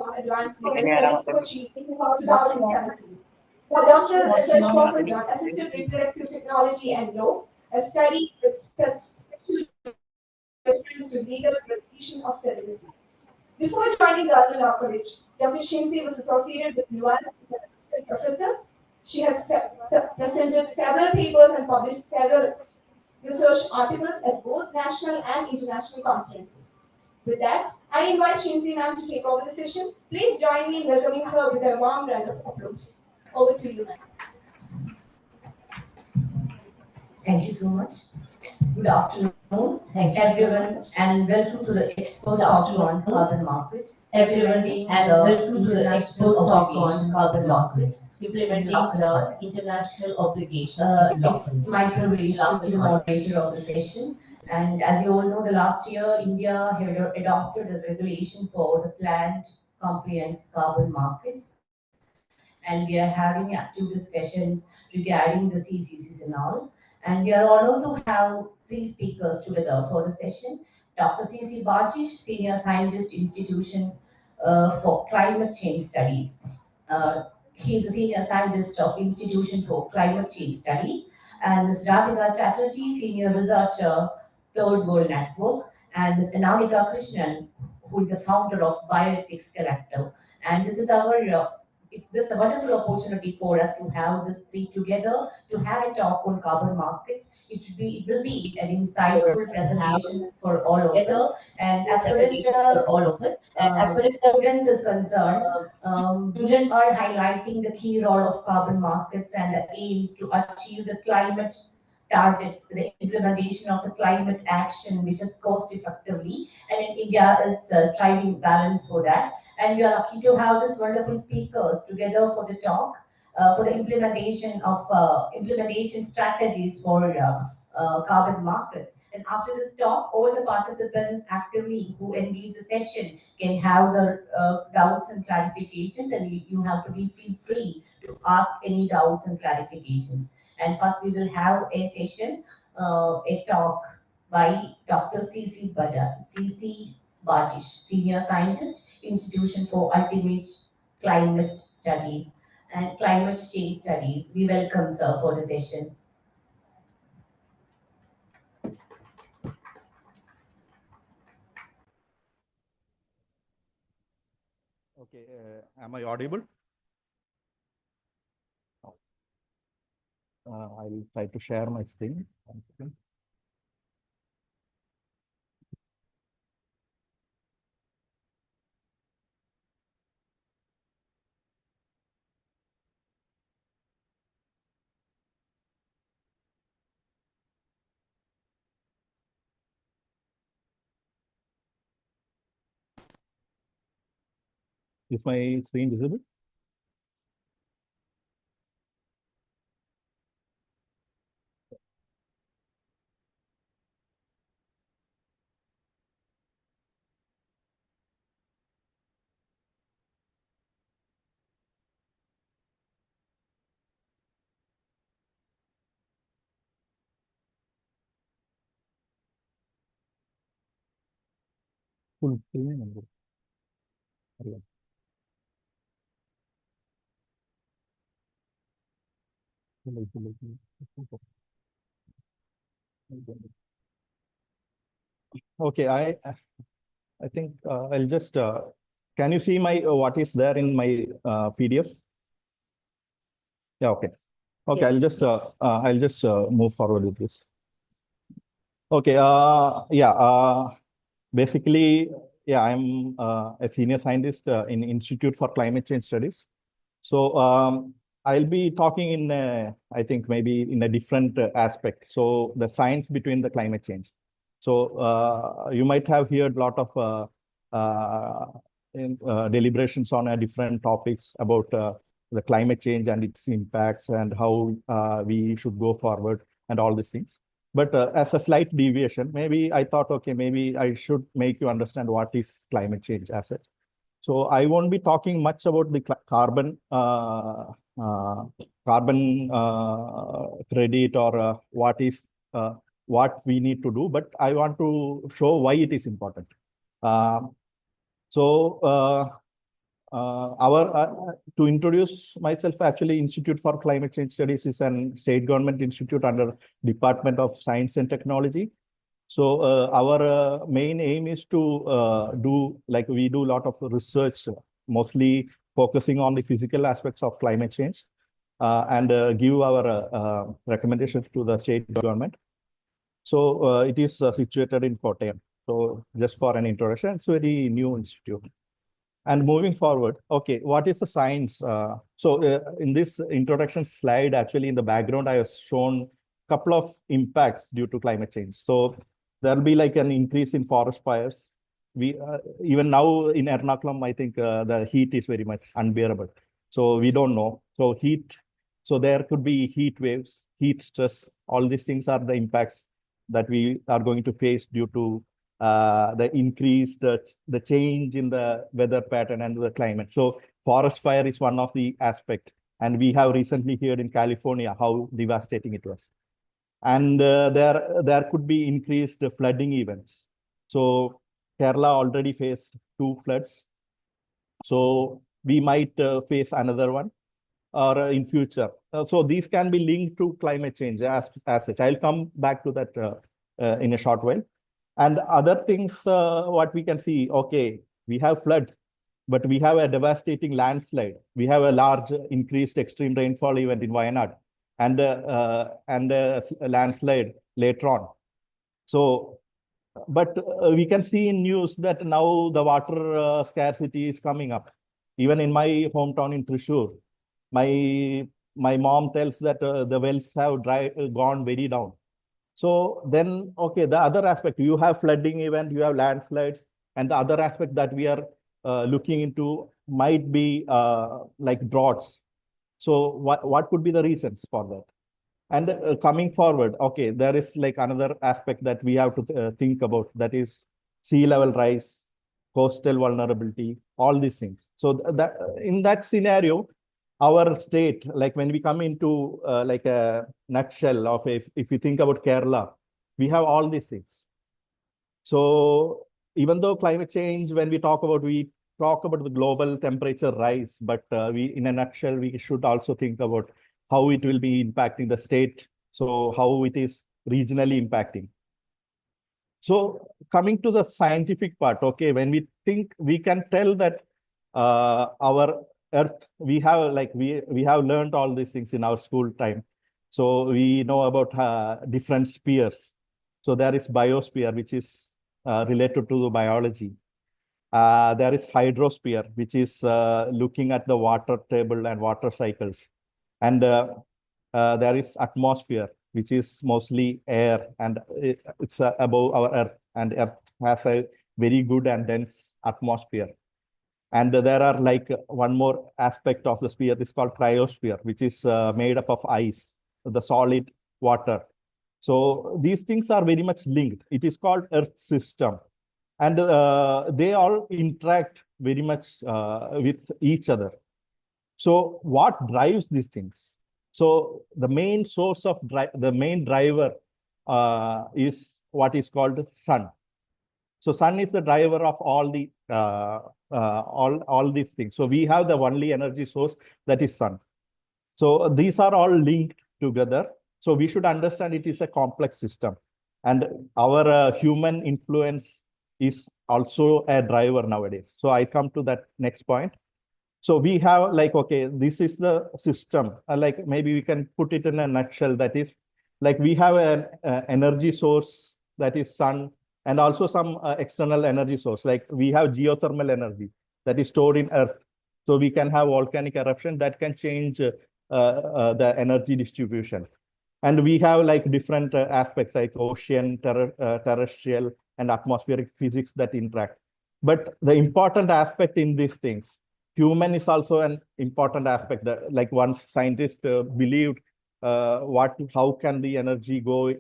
of Advanced Legal Studies, Kochi, 2017. Her doctoral research focused on assisted reproductive technology and law, a study with special reference to legal recognition of surrogacy. Before joining Government Law College, Dr. Shinsi was associated with Nuance as an assistant professor. She has presented several papers and published several research articles at both national and international conferences. With that, I invite Shinsi ma'am to take over the session. Please join me in welcoming her with a warm round of applause. Over to you, ma'am. Thank you so much. Good afternoon, everyone, and welcome to the expert talk on carbon market. Everyone, and welcome to the expert talk on carbon market, implementing the international obligation. It's my privilege to be the moderator of the session. And as you all know, the last year, India had adopted a regulation for the planned compliance carbon markets. And we are having active discussions regarding the CCCs and all. And we are honored to have three speakers together for the session. Dr. C.C. Bajish, Senior Scientist, Institution for Climate Change Studies. He is a Senior Scientist of Institution for Climate Change Studies. And Ms. Radhika Chatterjee, Senior Researcher, Third World Network. And Ms. Anamika Krishnan, who is the founder of Bioethics Collective. And this is a wonderful opportunity for us to have these three together to have a talk on carbon markets. It will be an insightful presentation for all of us. And as far as students is concerned, students are highlighting the key role of carbon markets and the aims to achieve the climate targets, the implementation of the climate action, which is cost effectively, and India is striving balance for that. And we are lucky to have these wonderful speakers together for the talk, for the implementation of implementation strategies for carbon markets. And after this talk, all the participants actively who engage the session can have the doubts and clarifications, and you have to feel free to ask any doubts and clarifications. And first, we will have a session, a talk by Dr. C.C. Bajish, Senior Scientist, Institution for Ultimate Climate Studies and Climate Change Studies. We welcome sir for the session. Okay, am I audible? I'll try to share my screen. Is my screen visible? Full screen. Okay, I think I'll just. Can you see my what is there in my PDF? Yeah. Okay. Okay. Yes, I'll just move forward with this. Okay. Yeah. Basically, yeah, I'm a senior scientist in Institute for Climate Change Studies. So I'll be talking in, I think, maybe in a different aspect. So the science between the climate change. So you might have heard a lot of deliberations on different topics about the climate change and its impacts and how we should go forward and all these things. But as a slight deviation, maybe I thought, okay, maybe I should make you understand what is climate change as such. So I won't be talking much about the carbon credit or what we need to do, but I want to show why it is important. So To introduce myself, actually, Institute for Climate Change Studies is an state government institute under Department of Science and Technology. So our main aim is to we do a lot of research, mostly focusing on the physical aspects of climate change, and give our recommendations to the state government. So it is situated in Kottayam. So just for an introduction, it's a very new institute. And moving forward, okay, what is the science? In this introduction slide, actually in the background, I have shown a couple of impacts due to climate change. So there'll be like an increase in forest fires. We even now in Ernakulam, I think the heat is very much unbearable. So we don't know. So heat, so there could be heat waves, heat stress. All these things are the impacts that we are going to face due to the increase, the change in the weather pattern and the climate. So forest fire is one of the aspects. And we have recently heard in California how devastating it was. And there could be increased flooding events. So Kerala already faced 2 floods. So we might face another one or in future. So these can be linked to climate change as such. I'll come back to that in a short while. And other things, what we can see, okay, we have flood, but we have a devastating landslide. We have a large increased extreme rainfall event in Wayanad and a landslide later on. So, but we can see in news that now the water scarcity is coming up. Even in my hometown in Thrissur, my mom tells that the wells have gone very down. So then, okay, the other aspect, you have flooding event, you have landslides, and the other aspect that we are looking into might be like droughts. So what could be the reasons for that? And coming forward, okay, there is like another aspect that we have to think about, that is sea level rise, coastal vulnerability, all these things. So that in that scenario, our state, like when we come into like a nutshell of if you think about Kerala, we have all these things. So even though climate change, when we talk about the global temperature rise, but in a nutshell, we should also think about how it will be impacting the state. So how it is regionally impacting. So coming to the scientific part, okay, when we think, we can tell that our Earth, we have learned all these things in our school time. So we know about different spheres. So there is biosphere, which is related to the biology. There is hydrosphere, which is looking at the water table and water cycles. And there is atmosphere, which is mostly air, and it's above our Earth, and Earth has a very good and dense atmosphere. And there are like one more aspect of the sphere is called cryosphere, which is made up of ice, the solid water. So these things are very much linked. It is called Earth system. And they all interact very much with each other. So what drives these things? So the main source of the main driver is what is called sun. So sun is the driver of all the all these things. So we have the only energy source, that is sun. So these are all linked together. So we should understand it is a complex system, and our human influence is also a driver nowadays. So I come to that next point. So we have like, okay, this is the system. Like maybe we can put it in a nutshell. That is like we have an energy source, that is sun, and also some external energy source. Like we have geothermal energy that is stored in Earth. So we can have volcanic eruption that can change the energy distribution. And we have like different aspects like ocean, terrestrial, and atmospheric physics that interact. But the important aspect in these things, human is also an important aspect. That, like one scientist believed, how can the energy go,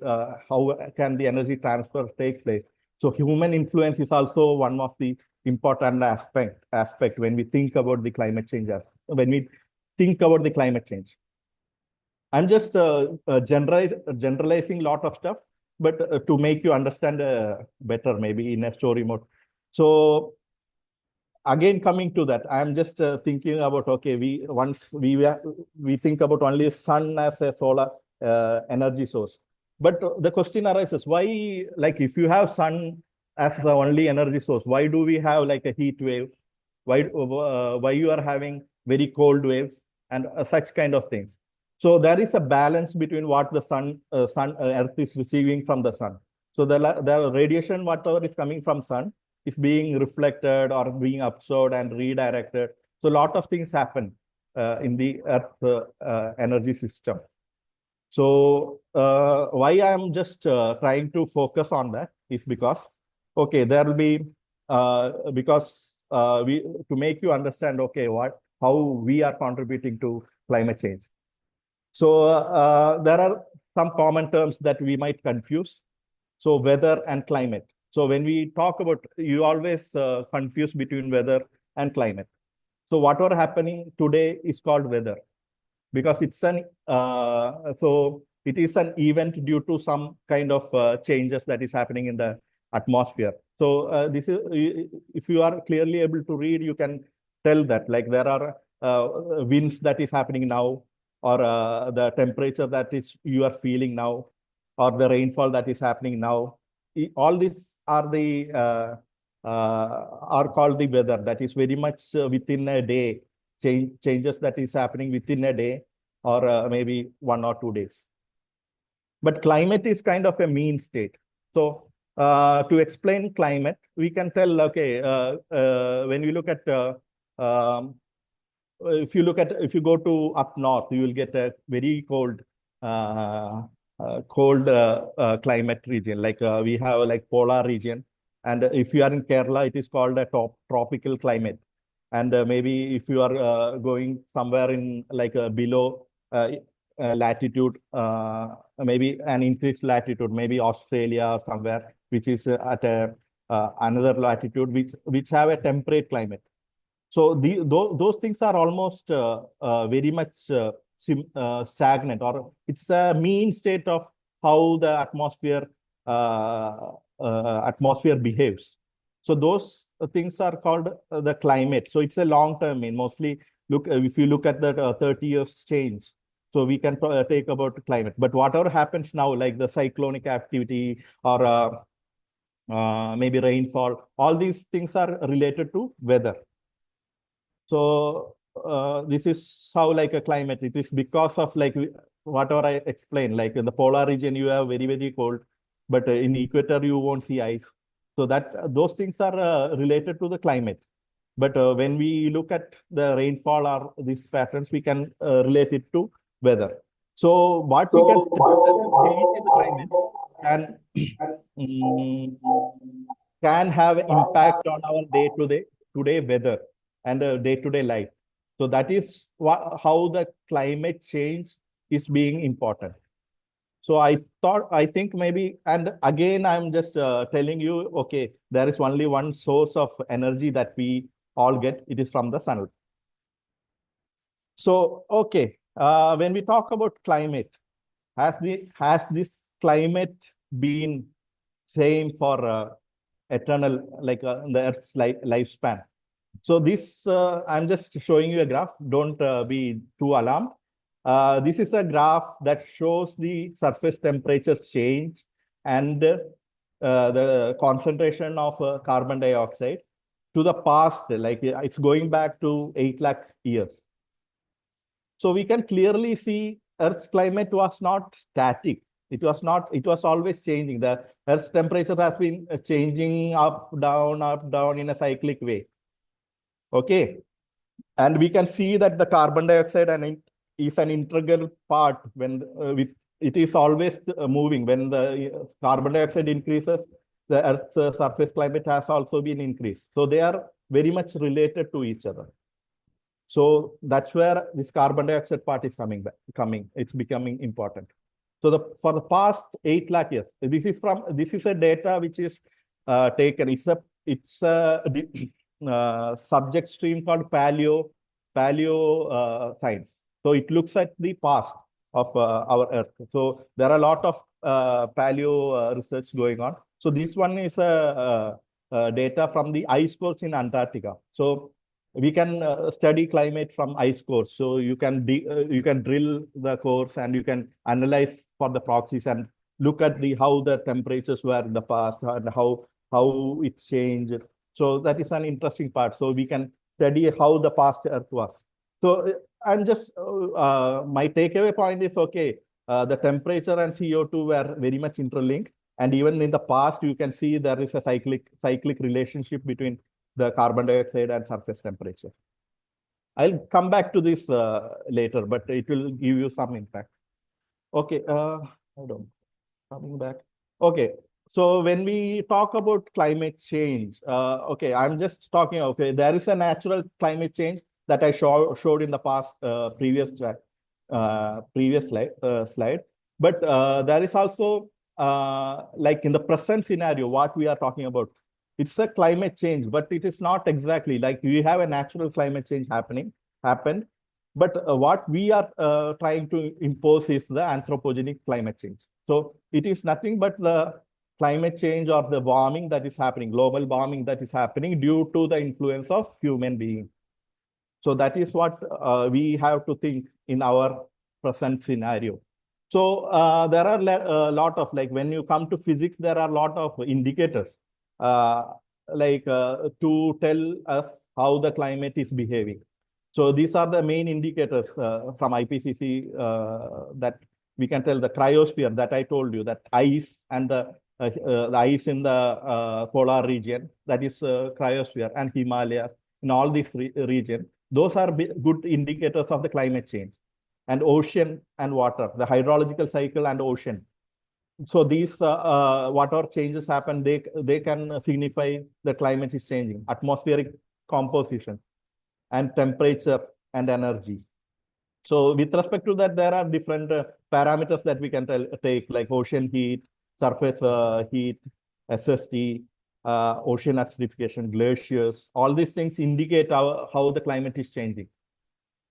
how can the energy transfer take place? So human influence is also one of the important aspect when we think about the climate change. When we think about the climate change, I'm just generalizing a lot of stuff, but to make you understand better, maybe in a story mode. So again, coming to that, I'm just thinking about, okay, we think about only sun as a solar energy source. But the question arises, why, like if you have sun as the only energy source, why do we have like a heat wave? Why you are having very cold waves and such kind of things? So there is a balance between what the Earth is receiving from the sun. So the radiation, whatever is coming from sun, is being reflected or being absorbed and redirected. So a lot of things happen in the Earth energy system. So why I'm just trying to focus on that is because, okay, there will be because we to make you understand, okay, how we are contributing to climate change. So there are some common terms that we might confuse. So weather and climate. So when we talk about, you always confuse between weather and climate. So whatever happening today is called weather, because it's so it is an event due to some kind of changes that is happening in the atmosphere. So this is, if you are clearly able to read, you can tell that like there are winds that is happening now, or the temperature that is you are feeling now, or the rainfall that is happening now. All these are are called the weather. That is very much within a day, changes that is happening within a day, or maybe 1 or 2 days. But climate is kind of a mean state. So to explain climate, we can tell, okay, when we look at if you go to up north, you will get a very cold climate region. Like we have like polar region, and if you are in Kerala, it is called a tropical climate. And maybe if you are going somewhere in like below latitude, maybe an increased latitude, maybe Australia or somewhere, which is at a another latitude, which have a temperate climate. So those things are almost very much stagnant, or it's a mean state of how the atmosphere behaves. So those things are called the climate. So it's a long-term mean. Mostly, if you look at the 30 years change, so we can take about climate. But whatever happens now, like the cyclonic activity or maybe rainfall, all these things are related to weather. So this is how like a climate, it is because of like whatever I explained, like in the polar region, you have very, very cold, but in equator, you won't see ice. So that those things are related to the climate. But when we look at the rainfall or these patterns, we can relate it to weather. So what we can change in the climate can have an impact on our day-to-day weather and the day-to-day life. So that is how the climate change is being important. So I think maybe, and again, I'm just telling you, okay, there is only one source of energy that we all get. It is from the sun. So, okay, when we talk about climate, has this climate been same for eternal, like the Earth's lifespan? So this, I'm just showing you a graph. Don't be too alarmed. This is a graph that shows the surface temperature change and the concentration of carbon dioxide to the past, like it's going back to 8 lakh years. So we can clearly see Earth's climate was not static. It was always changing. The Earth's temperature has been changing up, down in a cyclic way. Okay. And we can see that the carbon dioxide is an integral part when it is always moving. When the carbon dioxide increases, the Earth's surface climate has also been increased. So they are very much related to each other. So that's where this carbon dioxide part is coming. It's becoming important. So for the past 8 lakh years, this is a data which is taken. It's a subject stream called paleo science. So it looks at the past of our Earth. So there are a lot of paleo research going on. So this one is a data from the ice cores in Antarctica. So we can study climate from ice cores. So you can drill the cores and you can analyze for the proxies and look at how the temperatures were in the past and how it changed. So that is an interesting part. So we can study how the past Earth was. So I'm just my takeaway point is the temperature and CO2 were very much interlinked. And even in the past, you can see there is a cyclic relationship between the carbon dioxide and surface temperature. I'll come back to this later, but it will give you some impact. Okay, hold on, coming back. Okay, so when we talk about climate change, I'm just talking, there is a natural climate change that I showed in the past previous slide. But there is also, like in the present scenario, what we are talking about, it's a climate change, but it is not exactly like we have a natural climate change happened. But what we are trying to impose is the anthropogenic climate change. So it is nothing but the climate change or the warming that is happening, global warming that is happening due to the influence of human beings. So that is what we have to think in our present scenario. So there are a lot of, like when you come to physics, there are a lot of indicators to tell us how the climate is behaving. So these are the main indicators from IPCC that we can tell. The cryosphere that I told you, that ice and the ice in the polar region, that is cryosphere, and Himalaya, in all these regions, those are good indicators of the climate change. And ocean and water, the hydrological cycle and ocean. So these whatever changes happen, they can signify the climate is changing. Atmospheric composition and temperature and energy. So with respect to that, there are different parameters that we can take, like ocean heat, surface heat, SST, ocean acidification, glaciers. All these things indicate how the climate is changing.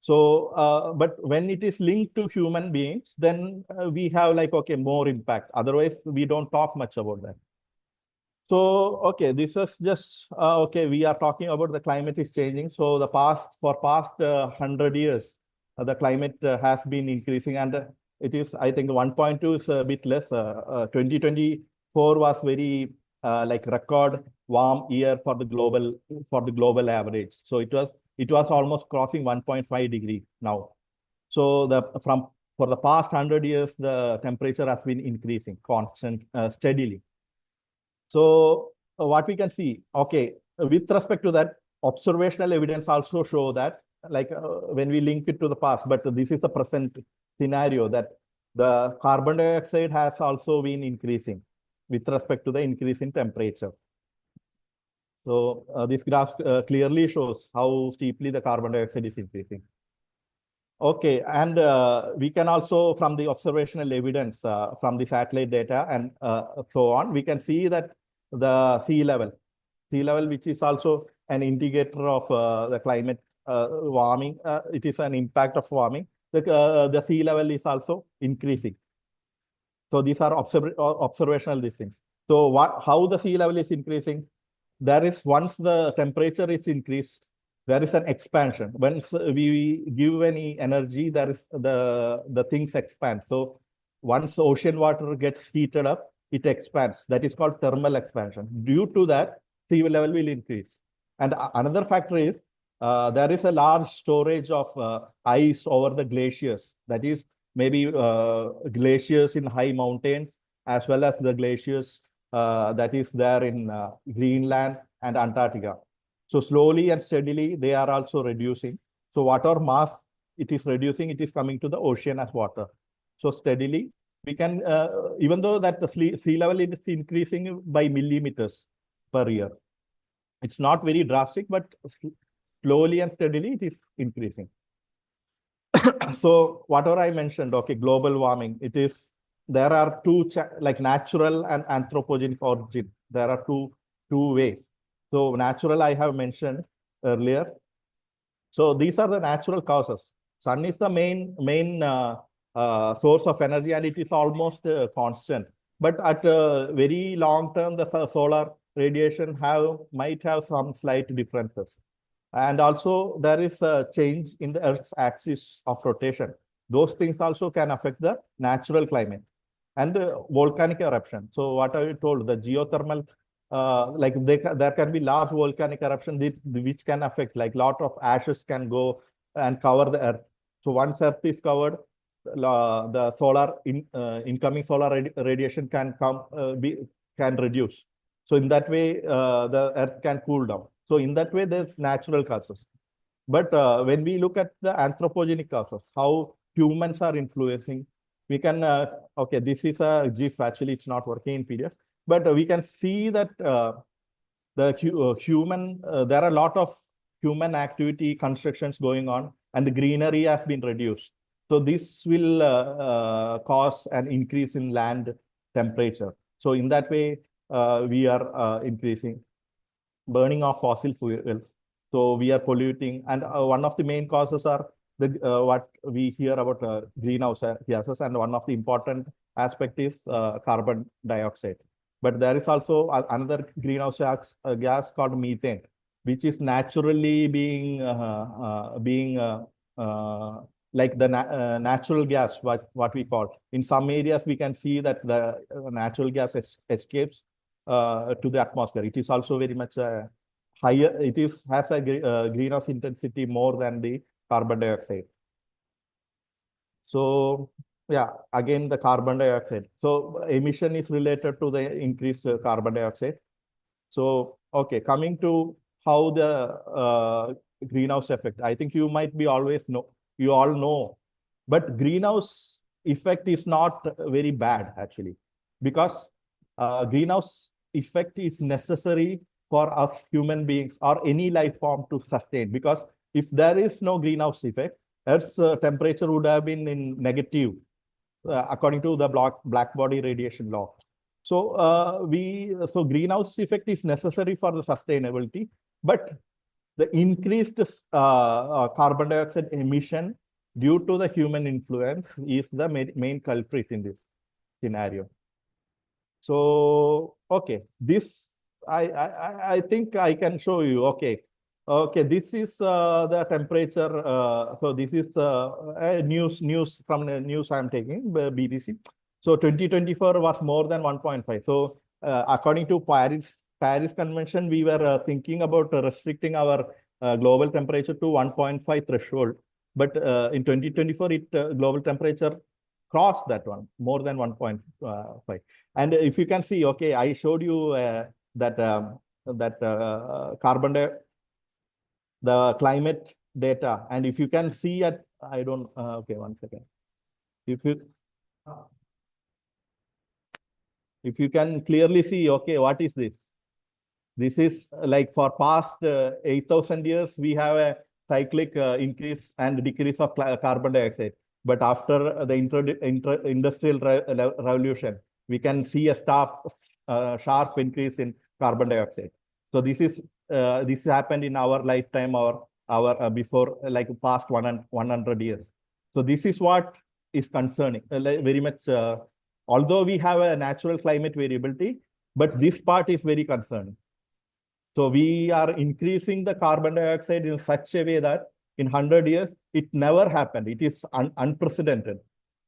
So, but when it is linked to human beings, then we have more impact. Otherwise, we don't talk much about that. So, this is just, we are talking about the climate is changing. So the past 100 years, the climate has been increasing, and it is, I think 1.2 is a bit less. 2024 was very record warm year for the global average. So it was almost crossing 1.5 degree now. So for the past 100 years, the temperature has been increasing steadily. So what we can see, with respect to that, observational evidence also show that, when we link it to the past, but this is the present scenario, that the carbon dioxide has also been increasing with respect to the increase in temperature. So this graph clearly shows how steeply the carbon dioxide is increasing. Okay, and we can also, from the observational evidence, from the satellite data and so on, we can see that the sea level, which is also an indicator of the climate warming, it is an impact of warming. The sea level is also increasing. So these are observational these things. So how the sea level is increasing? There is, once the temperature is increased, there is an expansion. Once we give any energy, there is the things expand. So once ocean water gets heated up, it expands. That is called thermal expansion. Due to that, sea level will increase. And another factor is there is a large storage of ice over the glaciers. That is maybe glaciers in high mountains, as well as the glaciers that is there in Greenland and Antarctica. So slowly and steadily, they are also reducing. So whatever mass it is reducing, it is coming to the ocean as water. So steadily, we can, even though that the sea level is increasing by millimeters per year, it's not very drastic, but slowly and steadily it is increasing. So whatever I mentioned, global warming, there are two, natural and anthropogenic origin. There are two ways. So natural, I have mentioned earlier. So these are the natural causes. Sun is the main source of energy, and it is almost constant. But at very long term, the solar radiation might have some slight differences. And also there is a change in the Earth's axis of rotation. Those things also can affect the natural climate and the volcanic eruption. So what I told, the geothermal, like there can be large volcanic eruption which can affect, like lot of ashes can go and cover the Earth. So once Earth is covered, the incoming solar radiation can can reduce. So in that way, the Earth can cool down. So in that way, there's natural causes. But when we look at the anthropogenic causes, how humans are influencing, we can, okay, this is a GIF, actually it's not working in PDF, but we can see that there are a lot of human activity, constructions going on, and the greenery has been reduced. So this will cause an increase in land temperature. So in that way, we are increasing burning of fossil fuels. So we are polluting, and one of the main causes are what we hear about greenhouse gases, and one of the important aspect is carbon dioxide. But there is also another greenhouse gas called methane, which is naturally being like the natural gas, what we call. In some areas, we can see that the natural gas escapes to the atmosphere. It is also very much higher. It has a greenhouse intensity more than the carbon dioxide. So yeah, again, the carbon dioxide. So emission is related to the increased carbon dioxide. So, okay, coming to how the greenhouse effect, I think you might be you all know, but greenhouse effect is not very bad actually, because greenhouse effect is necessary for us human beings or any life form to sustain, because if there is no greenhouse effect, Earth's temperature would have been in negative, according to the black body radiation law. So so greenhouse effect is necessary for the sustainability, but the increased carbon dioxide emission due to the human influence is the main culprit in this scenario. So okay, this I think I can show you. Okay, this is the temperature. So this is news from the news I'm taking, BBC. So 2024 was more than 1.5. So according to Paris Convention, we were thinking about restricting our global temperature to 1.5 threshold. But in 2024, global temperature crossed that one, more than 1.5. And if you can see, okay, I showed you that the climate data. And if you can see at, I don't, okay, one second. If you can clearly see, okay, what is this? This is like for past 8,000 years, we have a cyclic increase and decrease of carbon dioxide. But after the industrial revolution, we can see a sharp increase in carbon dioxide. So this happened in our lifetime or before, like past 100 years. So this is what is concerning, very much. Although we have a natural climate variability, but this part is very concerning. So we are increasing the carbon dioxide in such a way that in 100 years, it never happened. It is unprecedented.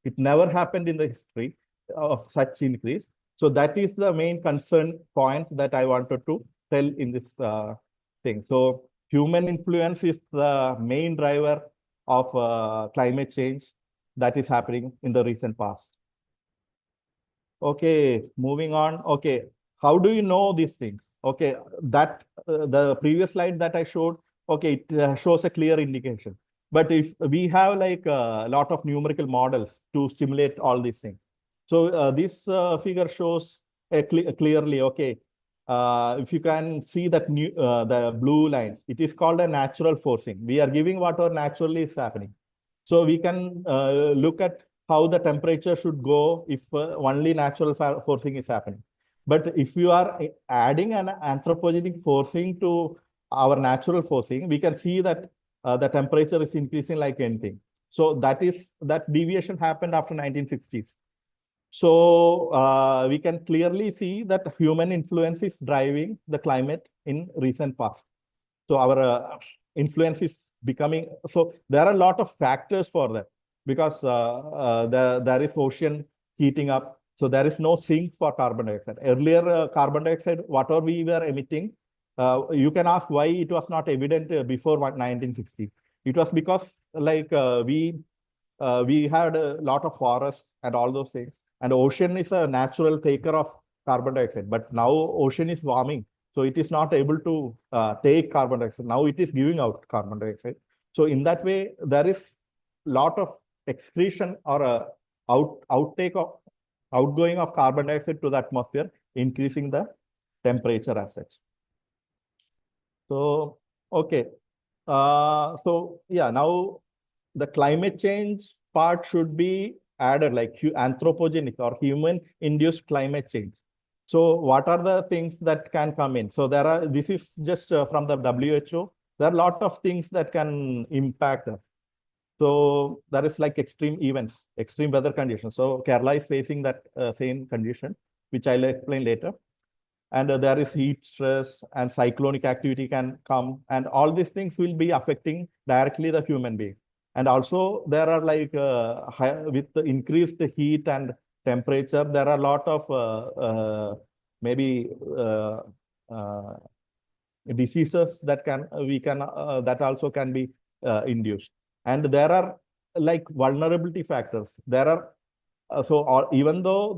It never happened in the history of such increase. So that is the main concern point that I wanted to tell in this thing. So human influence is the main driver of climate change that is happening in the recent past. Okay, moving on. Okay, how do you know these things? Okay, that the previous slide that I showed, okay, it shows a clear indication. But if we have like a lot of numerical models to stimulate all these things. So this figure shows clearly, okay, if you can see that the blue lines, it is called a natural forcing. We are giving whatever naturally is happening. So we can look at how the temperature should go if only natural forcing is happening. But if you are adding an anthropogenic forcing to our natural forcing, we can see that the temperature is increasing like anything. So that deviation happened after 1960s. So we can clearly see that human influence is driving the climate in recent past. So our influence is becoming, so there are a lot of factors for that, because there is ocean heating up. So there is no sink for carbon dioxide. Earlier, carbon dioxide, whatever we were emitting, you can ask why it was not evident before 1960. It was because like we had a lot of forests and all those things. And ocean is a natural taker of carbon dioxide. But now ocean is warming. So it is not able to take carbon dioxide. Now it is giving out carbon dioxide. So in that way, there is lot of excretion or outtake of outgoing of carbon dioxide to the atmosphere, increasing the temperature as such. So, okay. So yeah, now the climate change part should be added, like anthropogenic or human induced climate change. So what are the things that can come in? So there are, this is just from the WHO. There are a lot of things that can impact us. So there is like extreme events, extreme weather conditions. So Kerala is facing that same condition, which I'll explain later. And there is heat stress and cyclonic activity can come. And all these things will be affecting directly the human being. And also there are like, with the increased heat and temperature, there are a lot of maybe diseases that can, that also can be induced. And there are like vulnerability factors. There are, so even though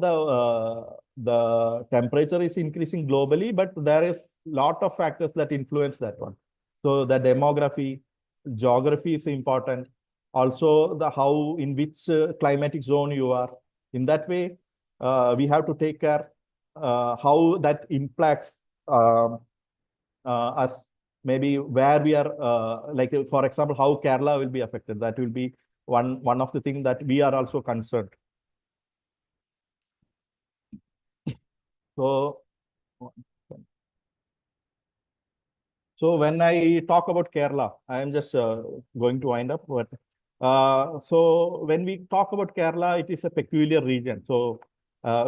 the temperature is increasing globally, but there is lot of factors that influence that one. So the demography, geography is important. Also the how, in which climatic zone you are. In that way, we have to take care how that impacts us, maybe where we are, like for example, how Kerala will be affected. That will be one of the things that we are also concerned. So when I talk about Kerala, I am just going to wind up. But so when we talk about Kerala, it is a peculiar region. So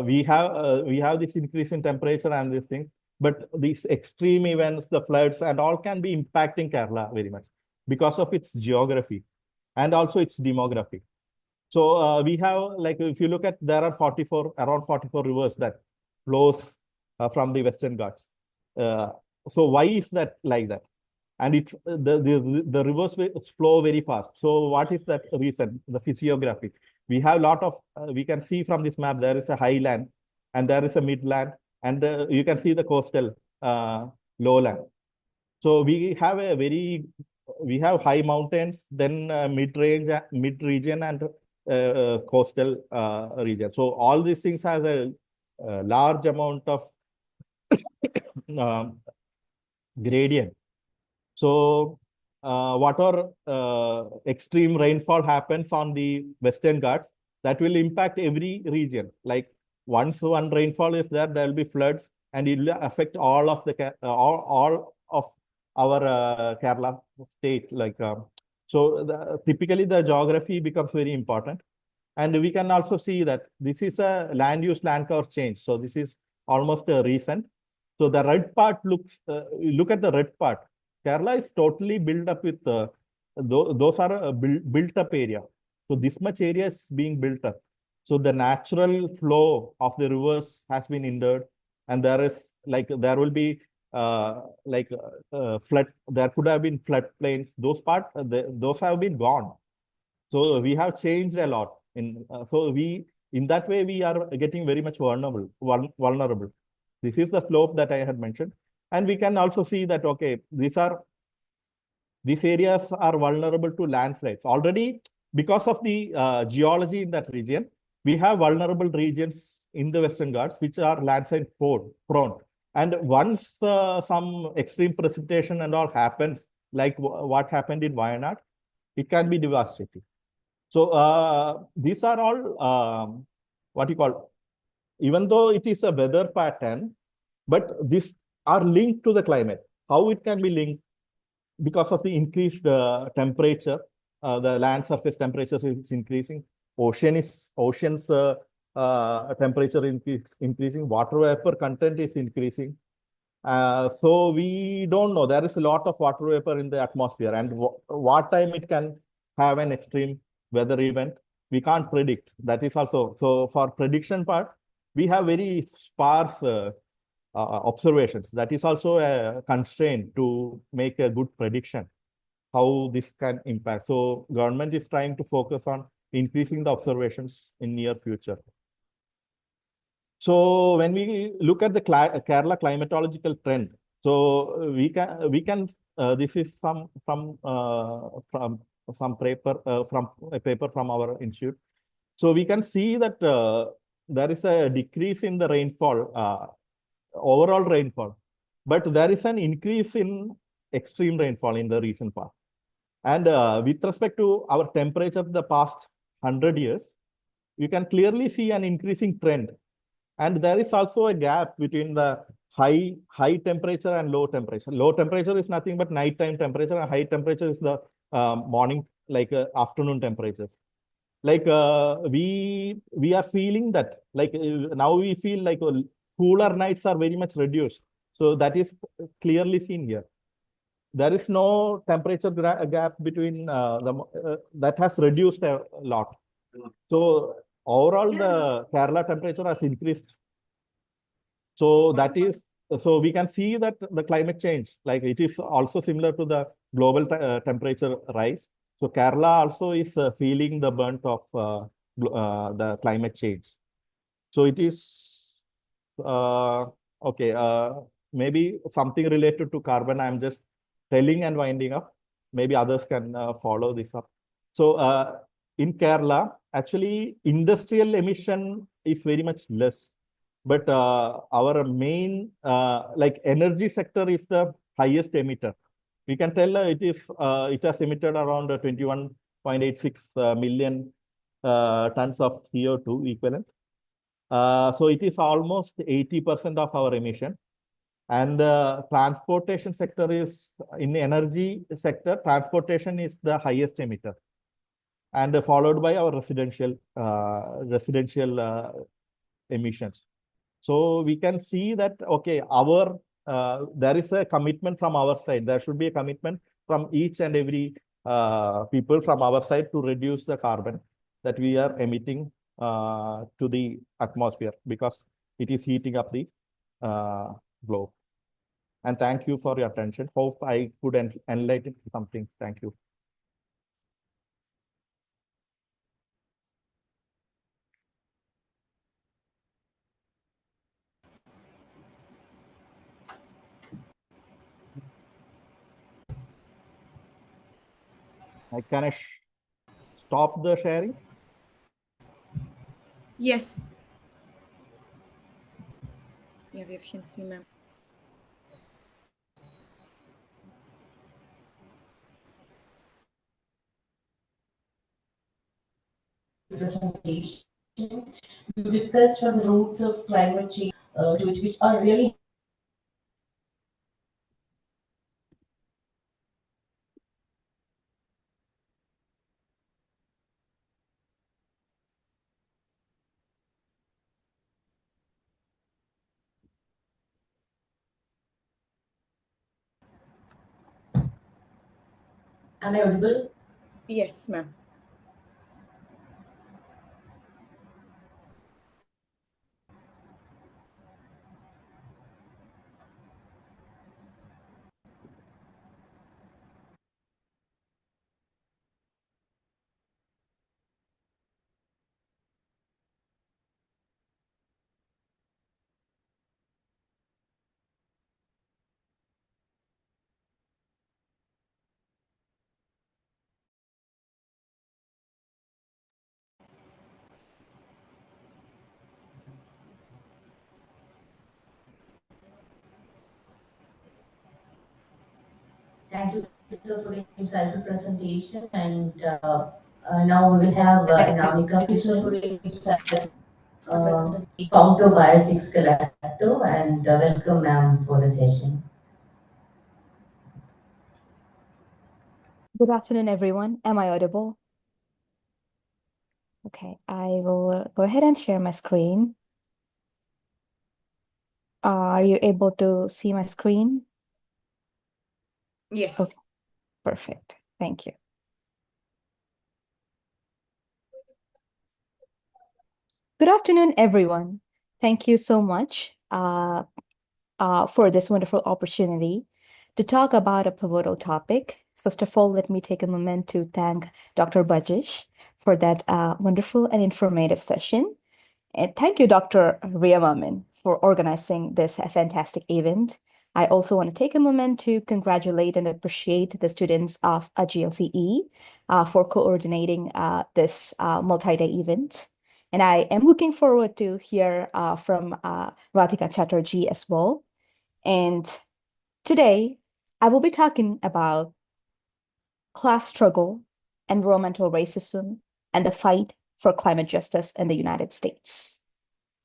we have this increase in temperature and these things, but these extreme events, the floods and all can be impacting Kerala very much because of its geography and also its demography. So we have, like, if you look at, there are around 44 rivers that flows from the Western Ghats. So why is that like that? And the rivers flow very fast. So what is that reason? The physiography. We have a lot of, we can see from this map, there is a highland and there is a midland, and you can see the coastal lowland. So we have high mountains, then mid-range, mid-region, and coastal region. So all these things has a large amount of gradient. So whatever extreme rainfall happens on the Western Ghats, that will impact every region. Like once one rainfall is there will be floods, and it will affect all of the all of our Kerala state. Like so, typically the geography becomes very important. And we can also see that this is a land use land cover change. So this is almost recent. So the red part looks, look at the red part. Kerala is totally built up with, those are built up area. So this much area is being built up. So the natural flow of the rivers has been hindered. And there is like, there will be flood, there could have been flood plains. Those those have been gone. So we have changed a lot. So in that way, we are getting very much vulnerable. This is the slope that I had mentioned. And we can also see that, okay, these areas are vulnerable to landslides. Already, because of the geology in that region, we have vulnerable regions in the Western Ghats, which are landslide prone. And once some extreme precipitation and all happens, like what happened in Wayanad, it can be devastating. So these are all what you call, even though it is a weather pattern, but these are linked to the climate. How it can be linked? Because of the increased temperature, the land surface temperature is increasing. Oceans temperature increasing, water vapor content is increasing. So we don't know. There is a lot of water vapor in the atmosphere, and what time it can have an extreme weather event, we can't predict. That is also, so for prediction part, we have very sparse observations. That is also a constraint to make a good prediction, how this can impact. So government is trying to focus on increasing the observations in near future. So when we look at the Kerala climatological trend, so we can this is from some paper from a paper from our institute. So we can see that there is a decrease in the rainfall, overall rainfall, but there is an increase in extreme rainfall in the recent past. And with respect to our temperature of the past 100 years, you can clearly see an increasing trend. And there is also a gap between the high temperature and low temperature. Low temperature is nothing but nighttime temperature, and high temperature is the morning, like afternoon temperatures. Like we are feeling that, like now we feel like cooler nights are very much reduced. So that is clearly seen here. There is no temperature gap between that has reduced a lot. So overall, the Kerala temperature has increased. So that is, so we can see that the climate change, like it is also similar to the global temperature rise. So Kerala also is feeling the brunt of the climate change. So it is, okay, maybe something related to carbon. I'm just telling and winding up. Maybe others can follow this up. So in Kerala, actually industrial emission is very much less. But our main, like energy sector is the highest emitter. We can tell it has emitted around 21.86 million tons of CO2 equivalent. So it is almost 80% of our emission. And the transportation sector is, in the energy sector, transportation is the highest emitter. And followed by our residential emissions. So we can see that, okay, our there is a commitment from our side. There should be a commitment from each and every people from our side to reduce the carbon that we are emitting to the atmosphere, because it is heating up the globe. And thank you for your attention. Hope I could enlighten something. Thank you. Can I stop the sharing? Yes. Yeah, we can see, ma'am. Presentation, we discussed from the roots of climate change to which are really. Am I audible? Yes, ma'am. Thank you, sir, for the insightful presentation. And now we will have Anamika Krishna for the insightful founder Bioethics Collective, and welcome, ma'am, for the session. Good afternoon, everyone. Am I audible? Okay, I will go ahead and share my screen. Are you able to see my screen? Yes. Okay. Perfect. Thank you. Good afternoon, everyone. Thank you so much for this wonderful opportunity to talk about a pivotal topic. First of all, let me take a moment to thank Dr. Bajish for that wonderful and informative session. And thank you, Dr. Ria Mamin, for organizing this fantastic event. I also want to take a moment to congratulate and appreciate the students of GLCE for coordinating this multi-day event. And I am looking forward to hear from Radhika Chatterjee as well. And today, I will be talking about class struggle, environmental racism, and the fight for climate justice in the United States.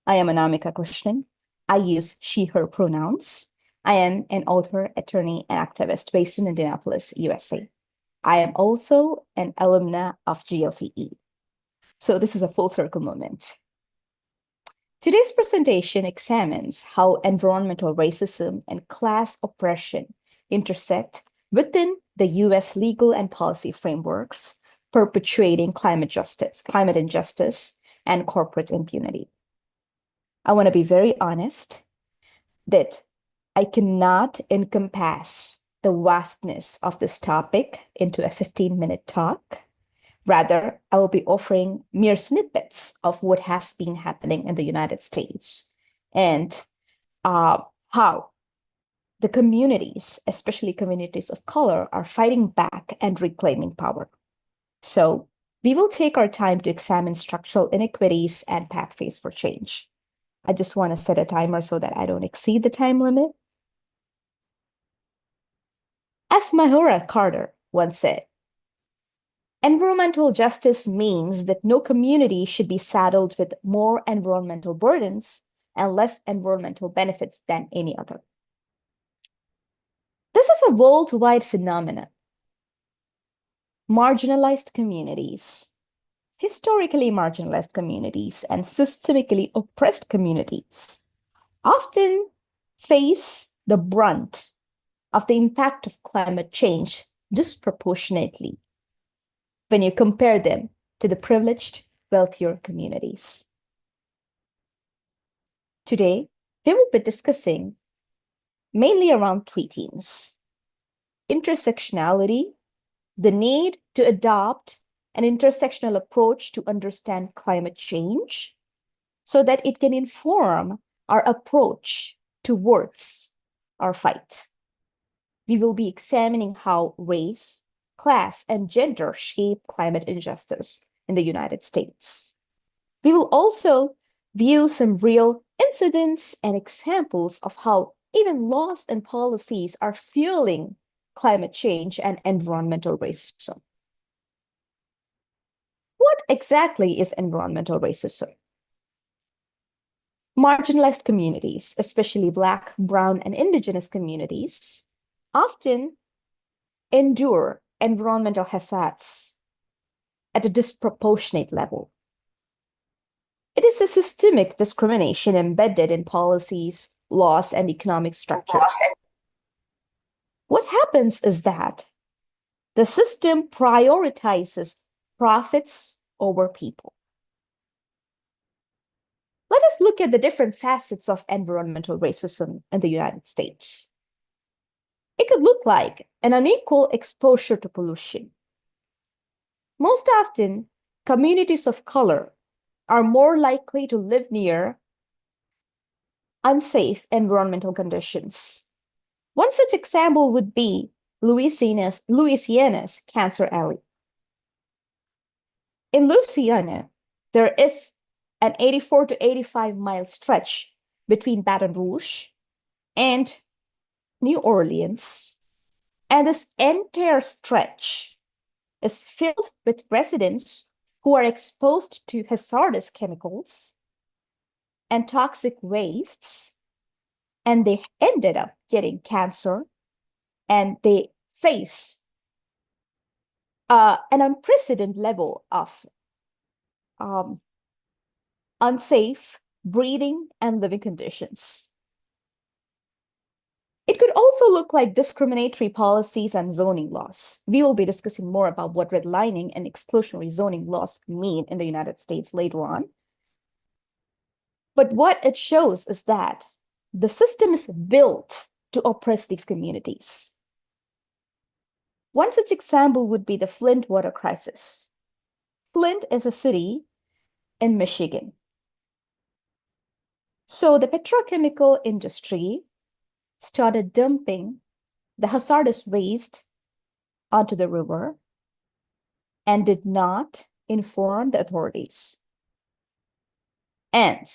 I am Anamika Krishnan. I use she, her pronouns. I am an author, attorney, and activist based in Indianapolis, USA. I am also an alumna of GLCE. So this is a full circle moment. Today's presentation examines how environmental racism and class oppression intersect within the US legal and policy frameworks, perpetuating climate justice, climate injustice, and corporate impunity. I want to be very honest that I cannot encompass the vastness of this topic into a 15-minute talk. Rather, I will be offering mere snippets of what has been happening in the United States and how the communities, especially communities of color, are fighting back and reclaiming power. So we will take our time to examine structural inequities and pathways for change. I just want to set a timer so that I don't exceed the time limit. As Mahora Carter once said, environmental justice means that no community should be saddled with more environmental burdens and less environmental benefits than any other. This is a worldwide phenomenon. Marginalized communities, historically marginalized communities, and systemically oppressed communities often face the brunt of the impact of climate change disproportionately when you compare them to the privileged, wealthier communities. Today, we will be discussing mainly around three themes: intersectionality, the need to adopt an intersectional approach to understand climate change so that it can inform our approach towards our fight. We will be examining how race, class, and gender shape climate injustice in the United States. We will also view some real incidents and examples of how even laws and policies are fueling climate change and environmental racism. What exactly is environmental racism? Marginalized communities, especially Black, Brown, and Indigenous communities, often endure environmental hazards at a disproportionate level. It is a systemic discrimination embedded in policies, laws, and economic structures. What happens is that the system prioritizes profits over people. Let us look at the different facets of environmental racism in the United States. It could look like an unequal exposure to pollution. Most often, communities of color are more likely to live near unsafe environmental conditions. One such example would be Louisiana's Cancer Alley. In Louisiana, there is an 84 to 85-mile stretch between Baton Rouge and New Orleans, and this entire stretch is filled with residents who are exposed to hazardous chemicals and toxic wastes, and they ended up getting cancer, and they face an unprecedented level of unsafe breathing and living conditions. It could also look like discriminatory policies and zoning laws. We will be discussing more about what redlining and exclusionary zoning laws mean in the United States later on. But what it shows is that the system is built to oppress these communities. One such example would be the Flint water crisis. Flint is a city in Michigan. So the petrochemical industry started dumping the hazardous waste onto the river and did not inform the authorities. And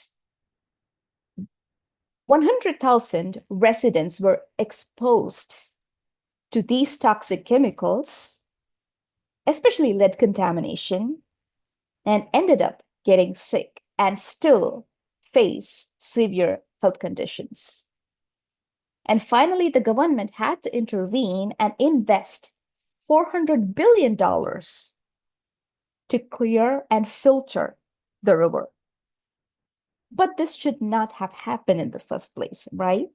100,000 residents were exposed to these toxic chemicals, especially lead contamination, and ended up getting sick and still face severe health conditions. And finally, the government had to intervene and invest $400 billion to clear and filter the river. But this should not have happened in the first place, right?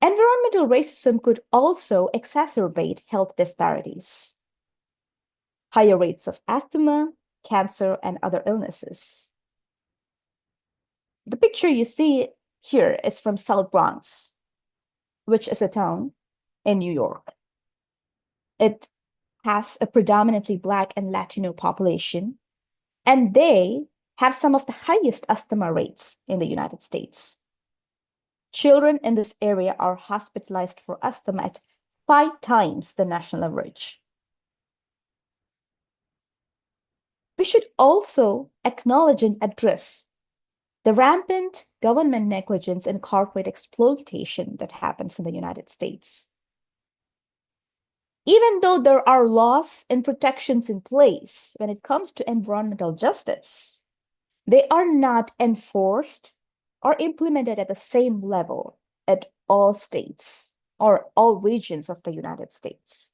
Environmental racism could also exacerbate health disparities, higher rates of asthma, cancer, and other illnesses. The picture you see here is from South Bronx, which is a town in New York. It has a predominantly Black and Latino population, and they have some of the highest asthma rates in the United States. Children in this area are hospitalized for asthma at 5 times the national average. We should also acknowledge and address the rampant government negligence and corporate exploitation that happens in the United States. Even though there are laws and protections in place when it comes to environmental justice, they are not enforced or implemented at the same level at all states or all regions of the United States.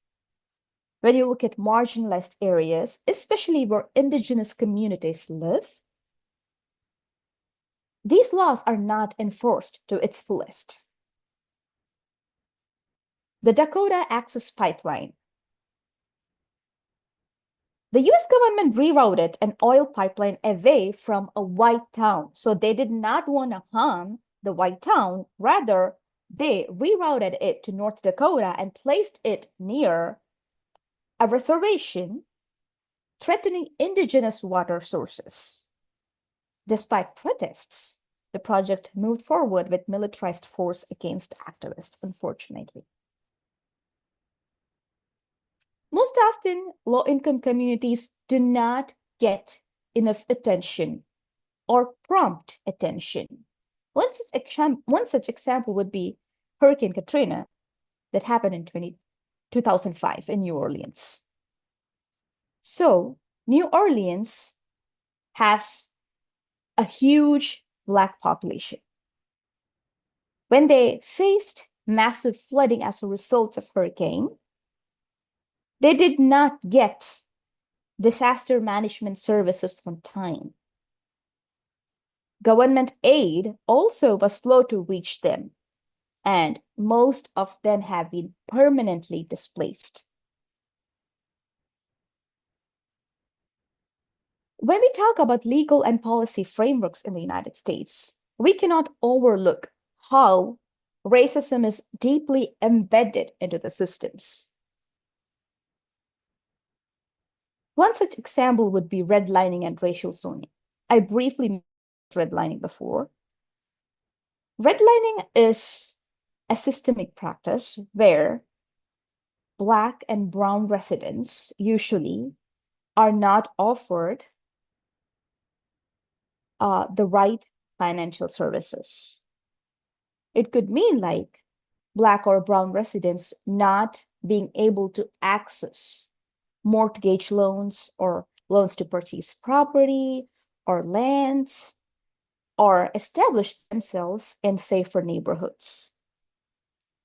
When you look at marginalized areas, especially where indigenous communities live, these laws are not enforced to its fullest. The Dakota Access Pipeline. The US government rerouted an oil pipeline away from a white town. So they did not want to harm the white town. Rather, they rerouted it to North Dakota and placed it near a reservation, threatening indigenous water sources. Despite protests, the project moved forward with militarized force against activists, unfortunately. Most often, low-income communities do not get enough attention or prompt attention. One such example would be Hurricane Katrina that happened in 2005 in New Orleans. So, New Orleans has a huge Black population. When they faced massive flooding as a result of hurricane, they did not get disaster management services on time. Government aid also was slow to reach them, and most of them have been permanently displaced. When we talk about legal and policy frameworks in the United States, we cannot overlook how racism is deeply embedded into the systems. One such example would be redlining and racial zoning. I briefly mentioned redlining before. Redlining is a systemic practice where Black and brown residents usually are not offered the right financial services. It could mean like Black or brown residents not being able to access mortgage loans or loans to purchase property or land or establish themselves in safer neighborhoods.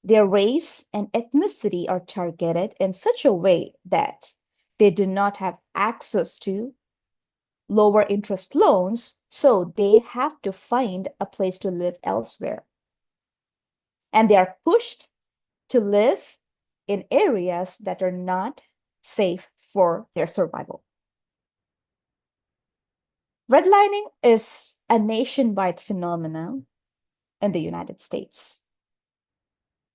Their race and ethnicity are targeted in such a way that they do not have access to lower interest loans, so they have to find a place to live elsewhere. And they are pushed to live in areas that are not safe for their survival. Redlining is a nationwide phenomenon in the United States.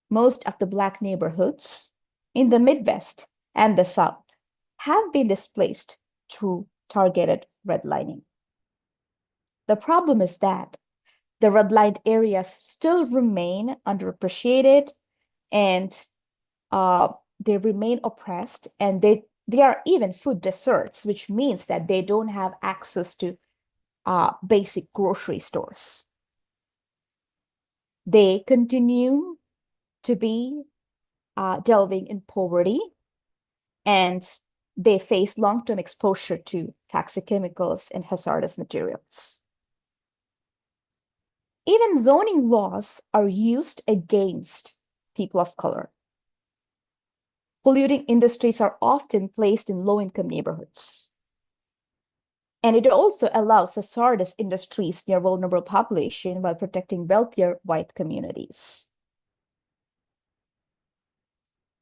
Most of the Black neighborhoods in the Midwest and the South have been displaced through targeted redlining. The problem is that the redlined areas still remain underappreciated, and they remain oppressed, and they are even food deserts, which means that they don't have access to basic grocery stores. They continue to be delving in poverty, and they face long-term exposure to toxic chemicals and hazardous materials. Even zoning laws are used against people of color. Polluting industries are often placed in low-income neighborhoods. And it also allows hazardous industries near vulnerable population while protecting wealthier white communities.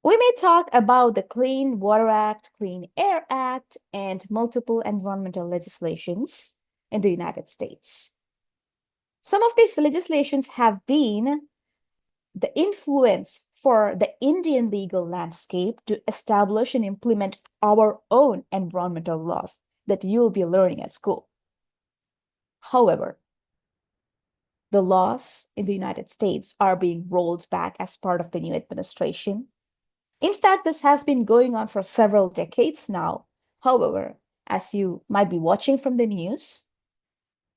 We may talk about the Clean Water Act, Clean Air Act, and multiple environmental legislations in the United States. Some of these legislations have been the influence for the Indian legal landscape to establish and implement our own environmental laws that you'll be learning at school. However, the laws in the United States are being rolled back as part of the new administration. In fact, this has been going on for several decades now. However, as you might be watching from the news,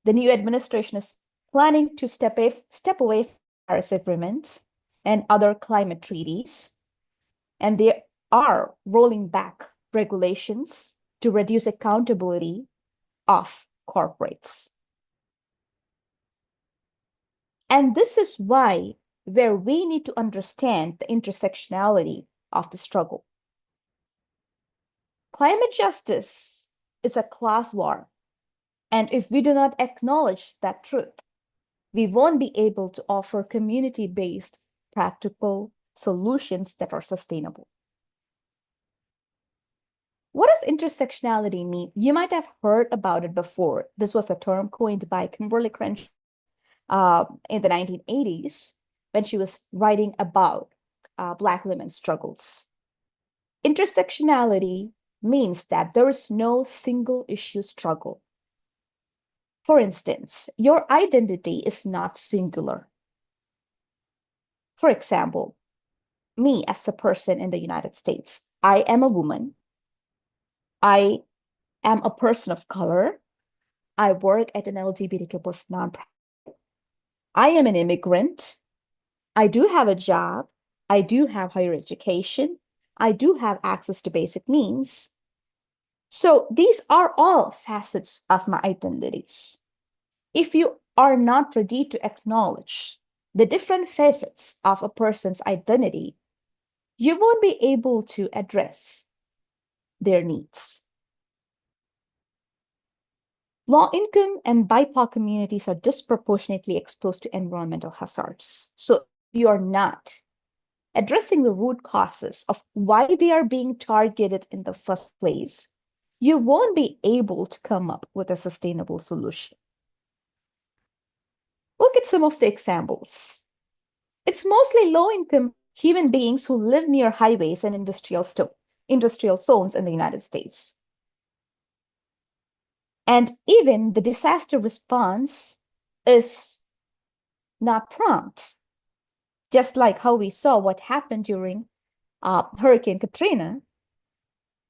the new administration is planning to step away from the Paris Agreement and other climate treaties, and they are rolling back regulations to reduce accountability of corporates. And this is where we need to understand the intersectionality of the struggle. Climate justice is a class war, and if we do not acknowledge that truth, we won't be able to offer community-based, practical solutions that are sustainable. What does intersectionality mean? You might have heard about it before. This was a term coined by Kimberly Crenshaw in the 1980s when she was writing about Black women's struggles. Intersectionality means that there is no single issue struggle. For instance, your identity is not singular. For example, me as a person in the United States, I am a woman. I am a person of color. I work at an LGBTQ+ nonprofit. I am an immigrant. I do have a job. I do have higher education. I do have access to basic needs. So these are all facets of my identities. If you are not ready to acknowledge the different facets of a person's identity, you won't be able to address their needs. Low-income and BIPOC communities are disproportionately exposed to environmental hazards. So if you are not addressing the root causes of why they are being targeted in the first place, you won't be able to come up with a sustainable solution. Look at some of the examples. It's mostly low-income human beings who live near highways and industrial zones in the United States. And even the disaster response is not prompt. Just like how we saw what happened during Hurricane Katrina.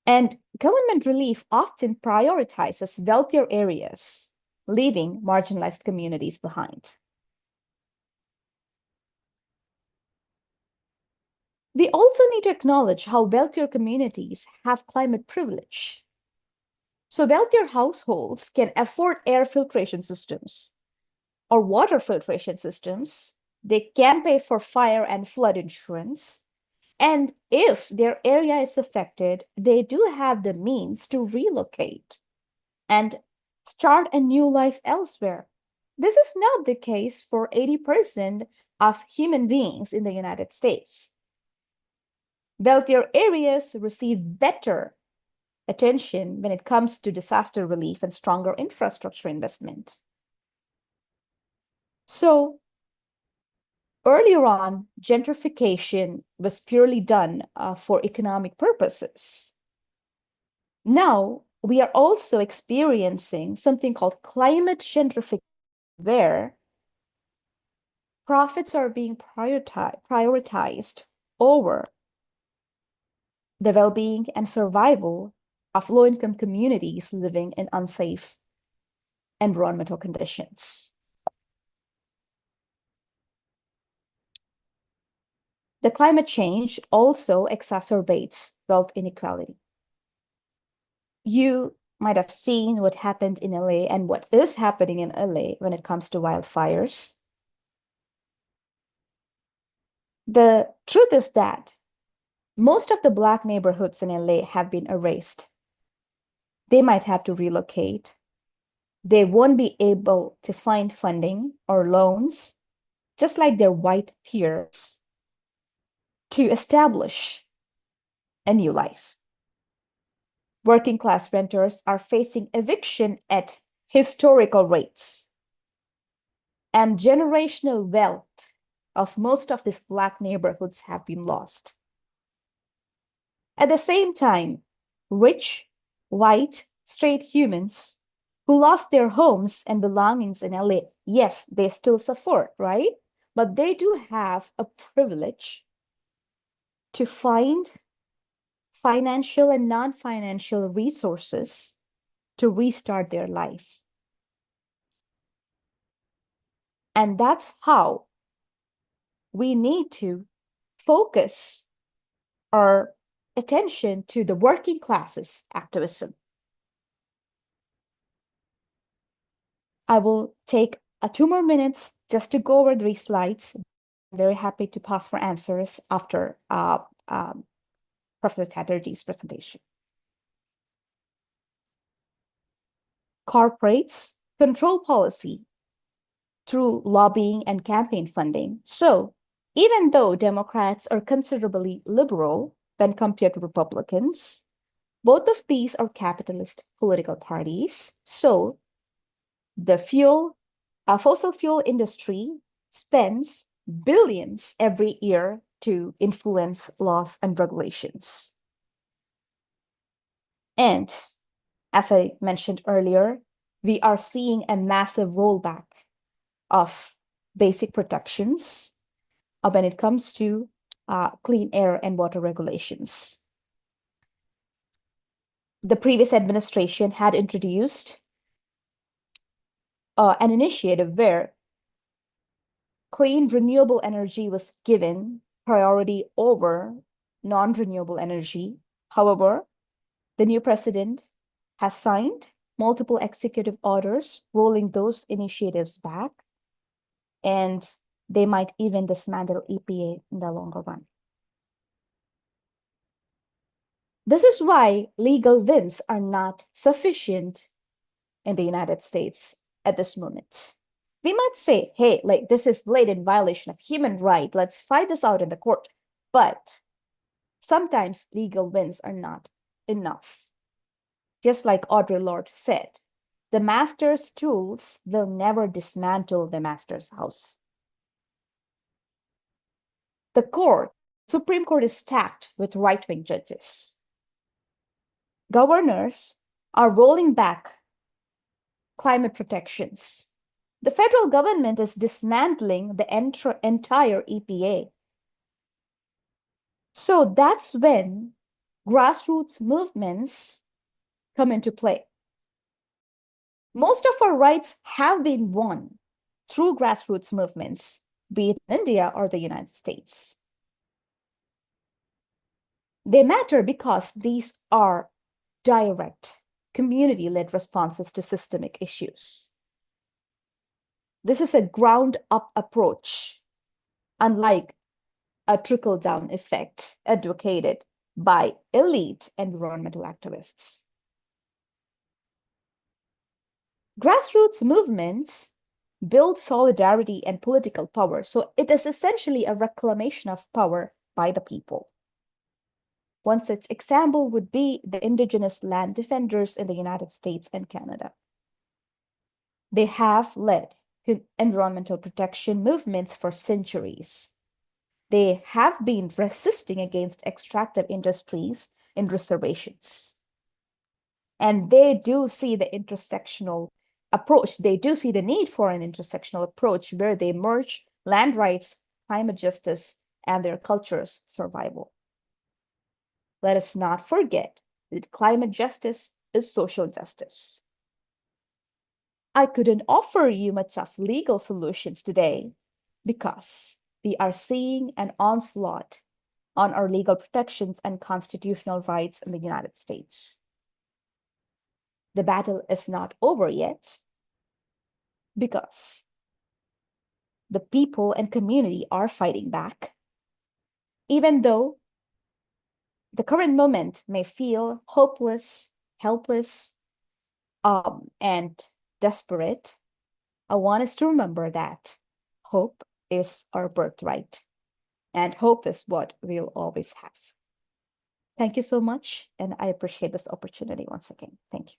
And government relief often prioritizes wealthier areas, leaving marginalized communities behind. We also need to acknowledge how wealthier communities have climate privilege. So wealthier households can afford air filtration systems or water filtration systems. They can pay for fire and flood insurance. And if their area is affected, they do have the means to relocate and start a new life elsewhere. This is not the case for 80% of human beings in the United States. Wealthier areas receive better attention when it comes to disaster relief and stronger infrastructure investment. So earlier on, gentrification was purely done for economic purposes. Now, we are also experiencing something called climate gentrification, where profits are being prioritized over the well-being and survival of low-income communities living in unsafe environmental conditions. The climate change also exacerbates wealth inequality. You might have seen what happened in LA and what is happening in LA when it comes to wildfires. The truth is that most of the Black neighborhoods in LA have been erased. They might have to relocate. They won't be able to find funding or loans, just like their white peers, to establish a new life. Working class renters are facing eviction at historical rates. And generational wealth of most of these Black neighborhoods have been lost. At the same time, rich, white, straight humans who lost their homes and belongings in LA, yes, they still suffer, right? But they do have a privilege to find financial and non-financial resources to restart their life. And that's how we need to focus our attention to the working classes activism. I will take 2 more minutes just to go over 3 slides. I'm very happy to pause for answers after Professor Chatterjee's presentation. Corporates control policy through lobbying and campaign funding. So even though Democrats are considerably liberal when compared to Republicans, both of these are capitalist political parties. So the fossil fuel industry spends billions every year to influence laws and regulations. And as I mentioned earlier, we are seeing a massive rollback of basic protections when it comes to clean air and water regulations. The previous administration had introduced an initiative where clean renewable energy was given priority over non-renewable energy. However, the new president has signed multiple executive orders rolling those initiatives back, and they might even dismantle EPA in the longer run. This is why legal wins are not sufficient in the United States at this moment. We might say, hey, like this is blatant violation of human right. Let's fight this out in the court. But sometimes legal wins are not enough. Just like Audre Lorde said, the master's tools will never dismantle the master's house. The Supreme Court is stacked with right-wing judges. Governors are rolling back climate protections. The federal government is dismantling the entire EPA. So that's when grassroots movements come into play. Most of our rights have been won through grassroots movements, be it in India or the United States. They matter because these are direct, community-led responses to systemic issues. This is a ground-up approach, unlike a trickle-down effect advocated by elite environmental activists. Grassroots movements build solidarity and political power. So it is essentially a reclamation of power by the people. One such example would be the indigenous land defenders in the United States and Canada. They have led environmental protection movements for centuries. They have been resisting against extractive industries in reservations. And they do see the intersectional approach. They do see the need for an intersectional approach where they merge land rights, climate justice, and their culture's survival. Let us not forget that climate justice is social justice. I couldn't offer you much of legal solutions today because we are seeing an onslaught on our legal protections and constitutional rights in the United States. The battle is not over yet because the people and community are fighting back. Even though the current moment may feel hopeless, helpless, and desperate, I want us to remember that hope is our birthright, and hope is what we'll always have. Thank you so much, and I appreciate this opportunity once again. Thank you.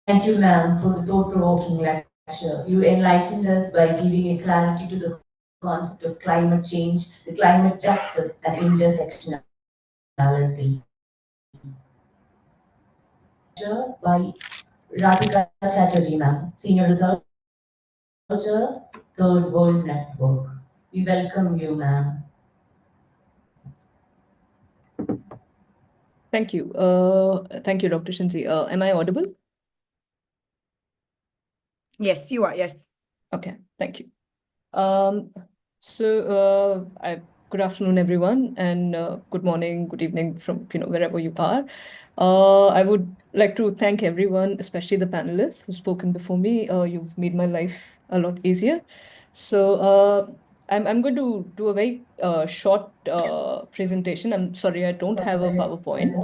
Thank you, ma'am, for the thought-provoking lecture. You enlightened us by giving a clarity to the concept of climate change, the climate justice, and intersectionality. By Radhika Chatterjee, ma'am, Senior Researcher, Third World Network. We welcome you, ma'am. Thank you. Thank you, Dr. Shinzi. Am I audible? Yes, you are. Yes. Okay, thank you. Good afternoon, everyone, and good morning, good evening from wherever you are. I would like to thank everyone, especially the panelists who've spoken before me. You've made my life a lot easier. So I'm going to do a very short presentation. I'm sorry, I don't have a PowerPoint.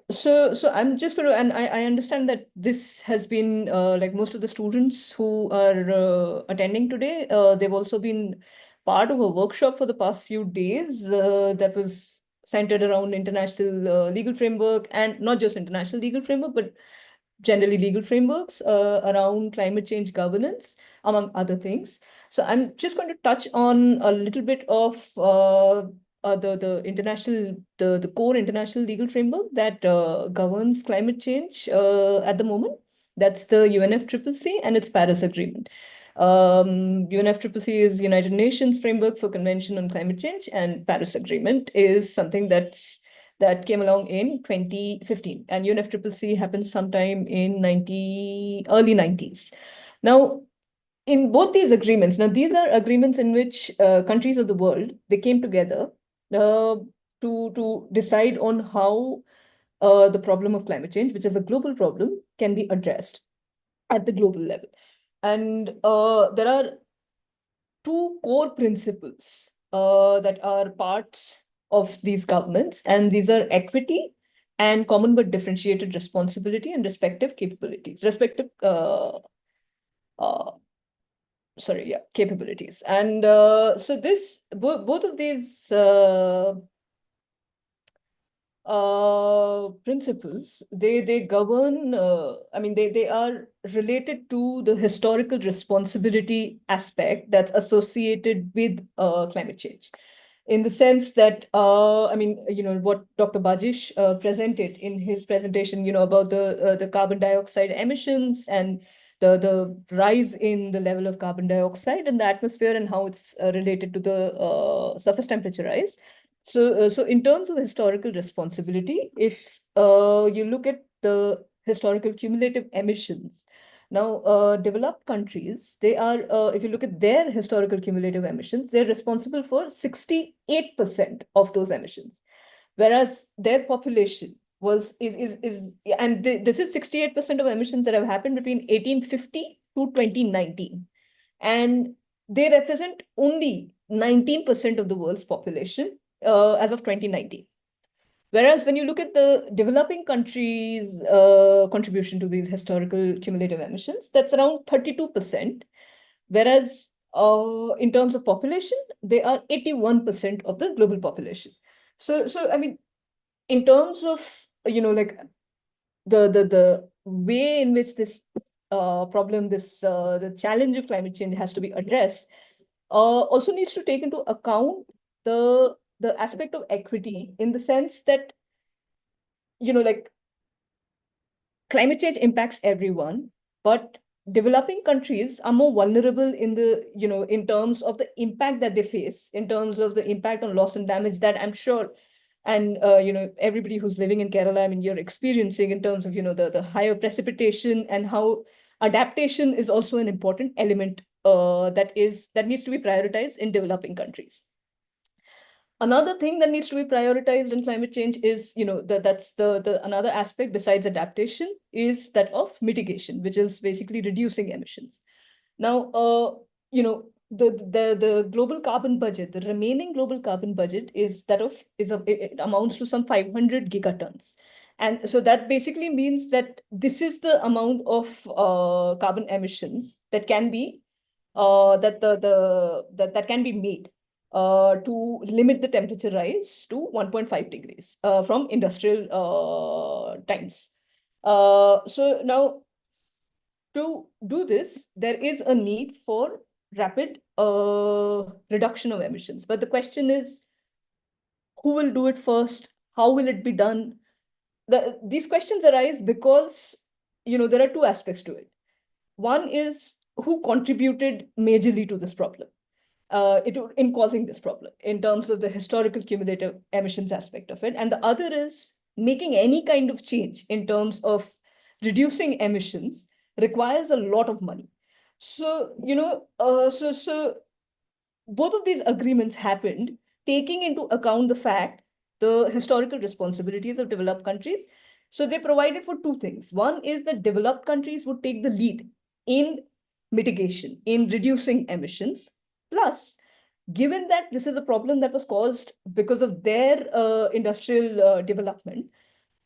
So I'm just going to, and I understand that this has been like most of the students who are attending today, they've also been part of a workshop for the past few days that was centered around international legal framework, and not just international legal framework, but generally legal frameworks around climate change governance, among other things. So I'm just going to touch on a little bit of the core international legal framework that governs climate change at the moment. That's the UNFCCC and its Paris Agreement. UNFCCC is United Nations Framework for Convention on Climate Change, and Paris Agreement is something that came along in 2015, and UNFCCC happened sometime in early 90s. Now, in both these agreements, now these are agreements in which countries of the world, they came together to decide on how the problem of climate change, which is a global problem, can be addressed at the global level. And there are two core principles that are parts of these governments, and these are equity and common but differentiated responsibility and respective capabilities, capabilities. And so both of these principles, they govern, they are related to the historical responsibility aspect that's associated with climate change. In the sense that, what Dr. Bajish presented in his presentation, about the carbon dioxide emissions and the rise in the level of carbon dioxide in the atmosphere and how it's related to the surface temperature rise. So in terms of historical responsibility, if you look at the historical cumulative emissions, now developed countries, they are, if you look at their historical cumulative emissions, they're responsible for 68% of those emissions, whereas their population this is 68% of emissions that have happened between 1850 to 2019. And they represent only 19% of the world's population as of 2019. Whereas when you look at the developing countries' contribution to these historical cumulative emissions, that's around 32%. Whereas in terms of population, they are 81% of the global population. So I mean, in terms of, like the way in which this problem, the challenge of climate change has to be addressed, also needs to take into account the aspect of equity, in the sense that, like climate change impacts everyone, but developing countries are more vulnerable in the, in terms of the impact that they face, in terms of the impact on loss and damage that I'm sure, and everybody who's living in Kerala, I mean, you're experiencing, in terms of, the higher precipitation, and how adaptation is also an important element that needs to be prioritized in developing countries. Another thing that needs to be prioritized in climate change is, that's the another aspect besides adaptation, is that of mitigation, which is basically reducing emissions. Now, the global carbon budget, the remaining global carbon budget it amounts to some 500 gigatons. And so that basically means that this is the amount of carbon emissions that can be that can be made to limit the temperature rise to 1.5 degrees from industrial times. So now, to do this, there is a need for rapid reduction of emissions. But the question is, who will do it first? How will it be done? These questions arise because, there are two aspects to it. One is, who contributed majorly to this problem, in causing this problem, in terms of the historical cumulative emissions aspect of it. And the other is, making any kind of change in terms of reducing emissions requires a lot of money. So, so both of these agreements happened taking into account the fact, the historical responsibilities of developed countries. So they provided for two things. One is that developed countries would take the lead in mitigation, in reducing emissions. Plus, given that this is a problem that was caused because of their industrial development,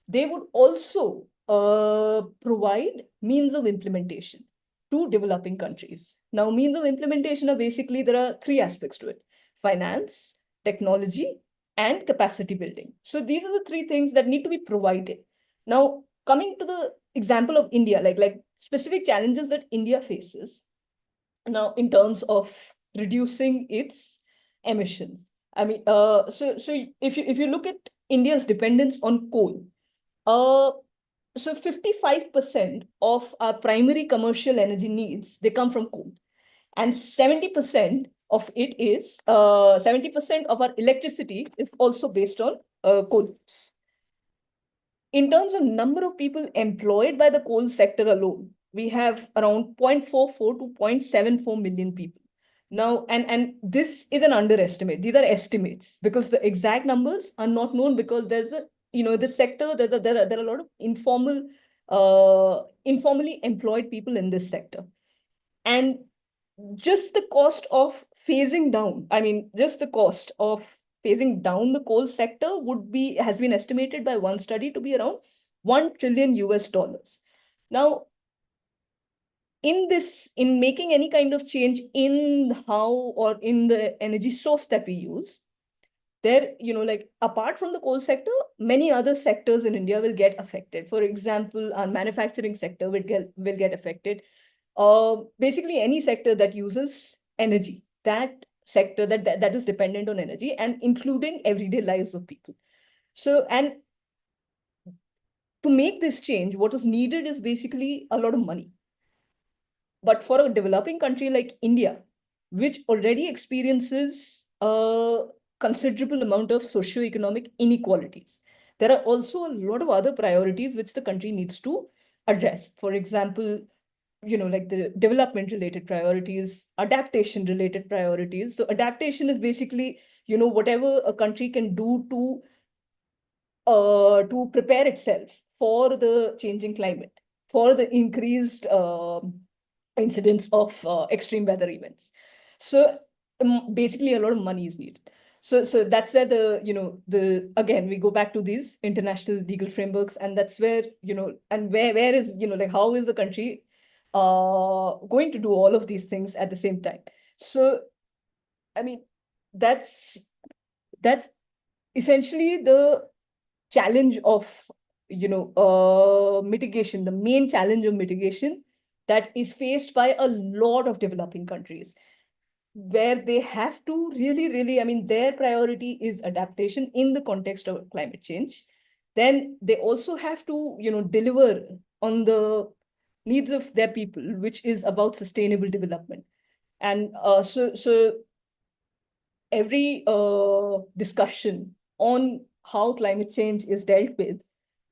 they would also provide means of implementation to developing countries. Now, means of implementation are basically, there are three aspects to it: finance, technology, and capacity building. So these are the three things that need to be provided. Now, coming to the example of India, like specific challenges that India faces now in terms of reducing its emissions. I mean, so if you look at India's dependence on coal, so 55% of our primary commercial energy needs, they come from coal, and 70% of it is 70% of our electricity is also based on coal use. In terms of number of people employed by the coal sector alone, we have around 0.44 to 0.74 million people. Now, and this is an underestimate. These are estimates, because the exact numbers are not known, because there's a, this sector, there are a lot of informally employed people in this sector. And just the cost of phasing down, just the cost of phasing down the coal sector has been estimated by one study to be around $1 trillion. Now, in making any kind of change in how, or in the energy source that we use, there, like apart from the coal sector, many other sectors in India will get affected. For example, our manufacturing sector will get affected. Basically, any sector that uses energy, that sector that is dependent on energy, and including everyday lives of people. So, and to make this change, what is needed is basically a lot of money. But for a developing country like India, which already experiences a considerable amount of socioeconomic inequalities, there are also a lot of other priorities which the country needs to address. For example, like the development related priorities, adaptation related priorities. So adaptation is basically, whatever a country can do to to prepare itself for the changing climate, for the increased incidence of extreme weather events. So basically, a lot of money is needed. So that's where again we go back to these international legal frameworks, and that's where and where is like how is the country going to do all of these things at the same time? So I mean that's essentially the challenge of mitigation, the main challenge of mitigation that is faced by a lot of developing countries, where they have to really, I mean, their priority is adaptation in the context of climate change. Then they also have to deliver on the needs of their people, which is about sustainable development. And so every discussion on how climate change is dealt with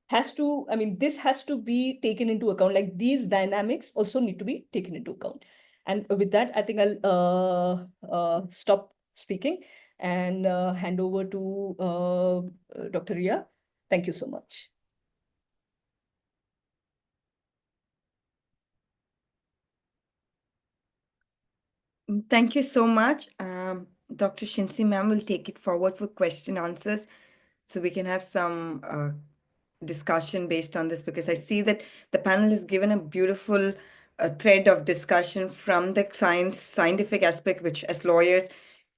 has to, I mean, this has to be taken into account. Like these dynamics also need to be taken into account. And with that, I think I'll stop speaking and hand over to Dr. Ria. Thank you so much. Thank you so much. Dr. Shinsi ma'am will take it forward for question answers, so we can have some discussion based on this, because I see that the panel has given a beautiful thread of discussion from the scientific aspect, which as lawyers,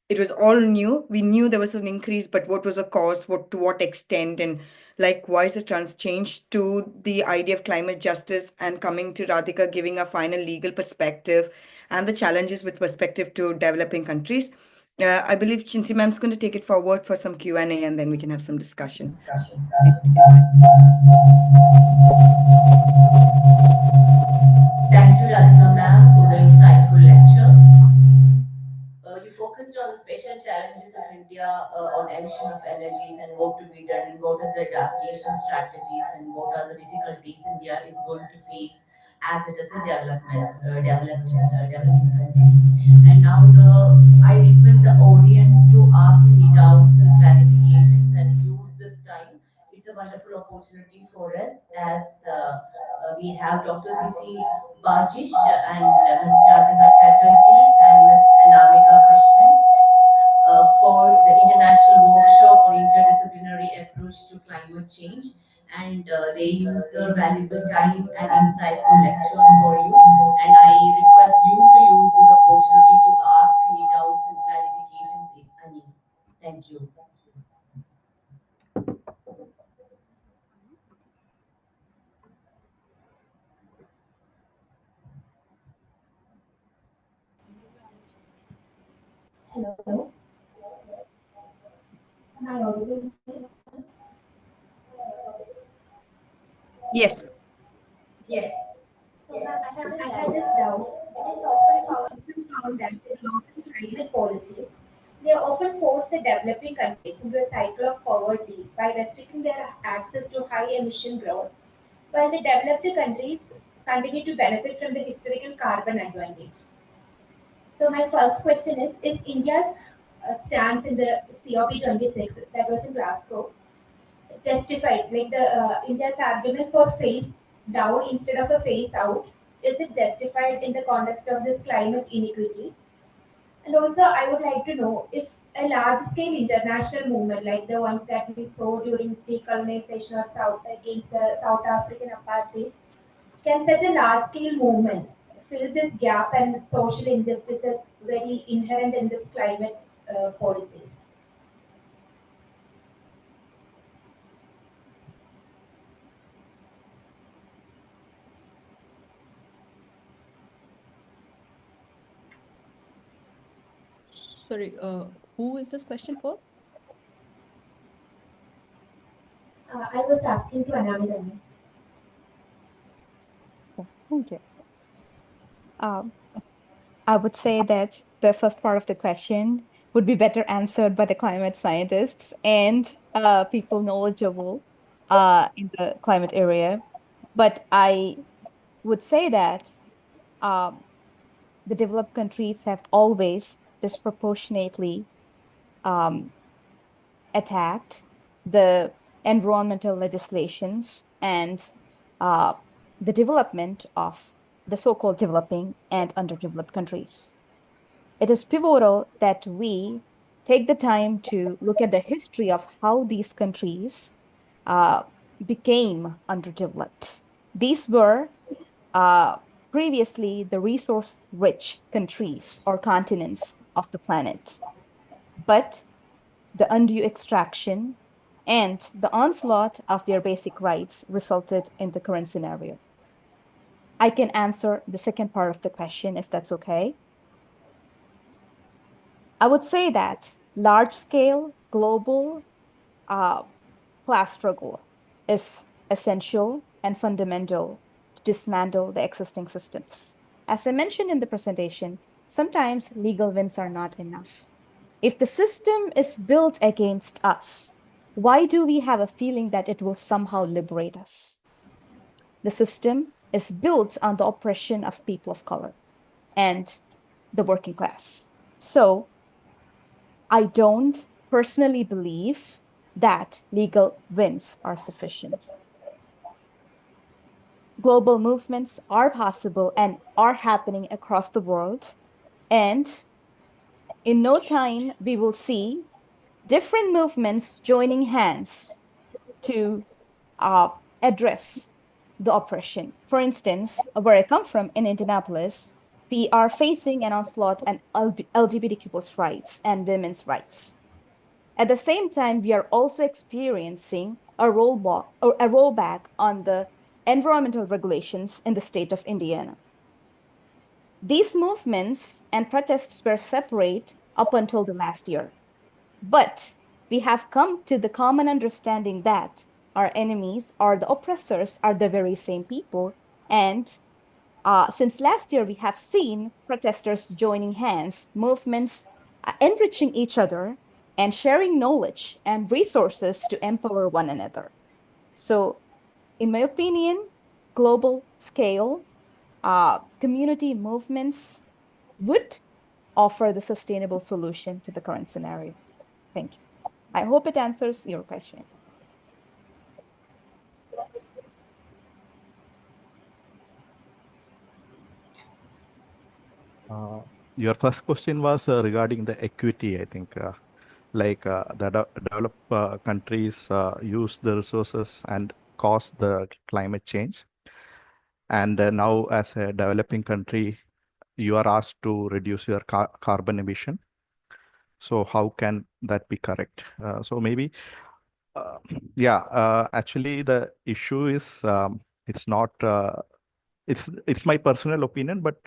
it was all new. We knew there was an increase, but what was the cause, to what extent, and like why is the trans change to the idea of climate justice, and coming to Radhika giving a final legal perspective and the challenges with perspective to developing countries. I believe Shinsi ma'am is going to take it forward for some Q&A, and then we can have some discussion. Thank you, Radhika ma'am, for the insightful lecture. You focused on the special challenges of India on emission of energies and what to be done, and what is the adaptation strategies, and what are the difficulties India is going to face as it is a developing country. And now I request the audience to ask me doubts and clarifications and use this time. It's a wonderful opportunity for us, as we have Dr. C.C. Bajish and Ms. Radhika Chatterjee and Ms. Anamika Krishnan for the international workshop on interdisciplinary approach to climate change. And they use their valuable time and insightful lectures for you. And I request you to use this opportunity to ask any doubts and clarifications if any. Thank you. Hello. Am I audible? Yes. Yes. So I had this doubt. It is often found that the global climate policies, they often force the developing countries into a cycle of poverty by restricting their access to high emission growth, while the developed countries continue to benefit from the historical carbon advantage. So my first question is India's stance in the COP26 that was in Glasgow justified? Like the India's argument for phase down instead of a phase out, is it justified in the context of this climate inequity? And also, I would like to know if a large-scale international movement like the ones that we saw during decolonization of South against the South African apartheid, can such a large-scale movement fill this gap and social injustices very inherent in this climate policies? Sorry, who is this question for? I was asking to Anamika. Thank you. I would say that the first part of the question would be better answered by the climate scientists and people knowledgeable in the climate area. But I would say that the developed countries have always disproportionately attacked the environmental legislations, and the development of the so-called developing and underdeveloped countries. It is pivotal that we take the time to look at the history of how these countries became underdeveloped. These were previously the resource-rich countries or continents of the planet. But the undue extraction and the onslaught of their basic rights resulted in the current scenario. I can answer the second part of the question if that's okay. I would say that large-scale global class struggle is essential and fundamental to dismantle the existing systems. As I mentioned in the presentation, sometimes legal wins are not enough. If the system is built against us, why do we have a feeling that it will somehow liberate us? The system is built on the oppression of people of color and the working class. So I don't personally believe that legal wins are sufficient. Global movements are possible and are happening across the world. And in no time, we will see different movements joining hands to address the oppression. For instance, where I come from in Indianapolis, we are facing an onslaught on LGBTQ+ rights and women's rights. At the same time, we are also experiencing a rollback on the environmental regulations in the state of Indiana. These movements and protests were separate up until the last year. But we have come to the common understanding that our enemies or the oppressors are the very same people. And since last year, we have seen protesters joining hands, movements enriching each other, and sharing knowledge and resources to empower one another. So, in my opinion, global scale community movements would offer the sustainable solution to the current scenario. Thank you. I hope it answers your question. Your first question was regarding the equity, I think. The developed countries use the resources and cause the climate change. And now, as a developing country, you are asked to reduce your carbon emission. So how can that be correct? So maybe, actually, the issue is it's not. It's my personal opinion, but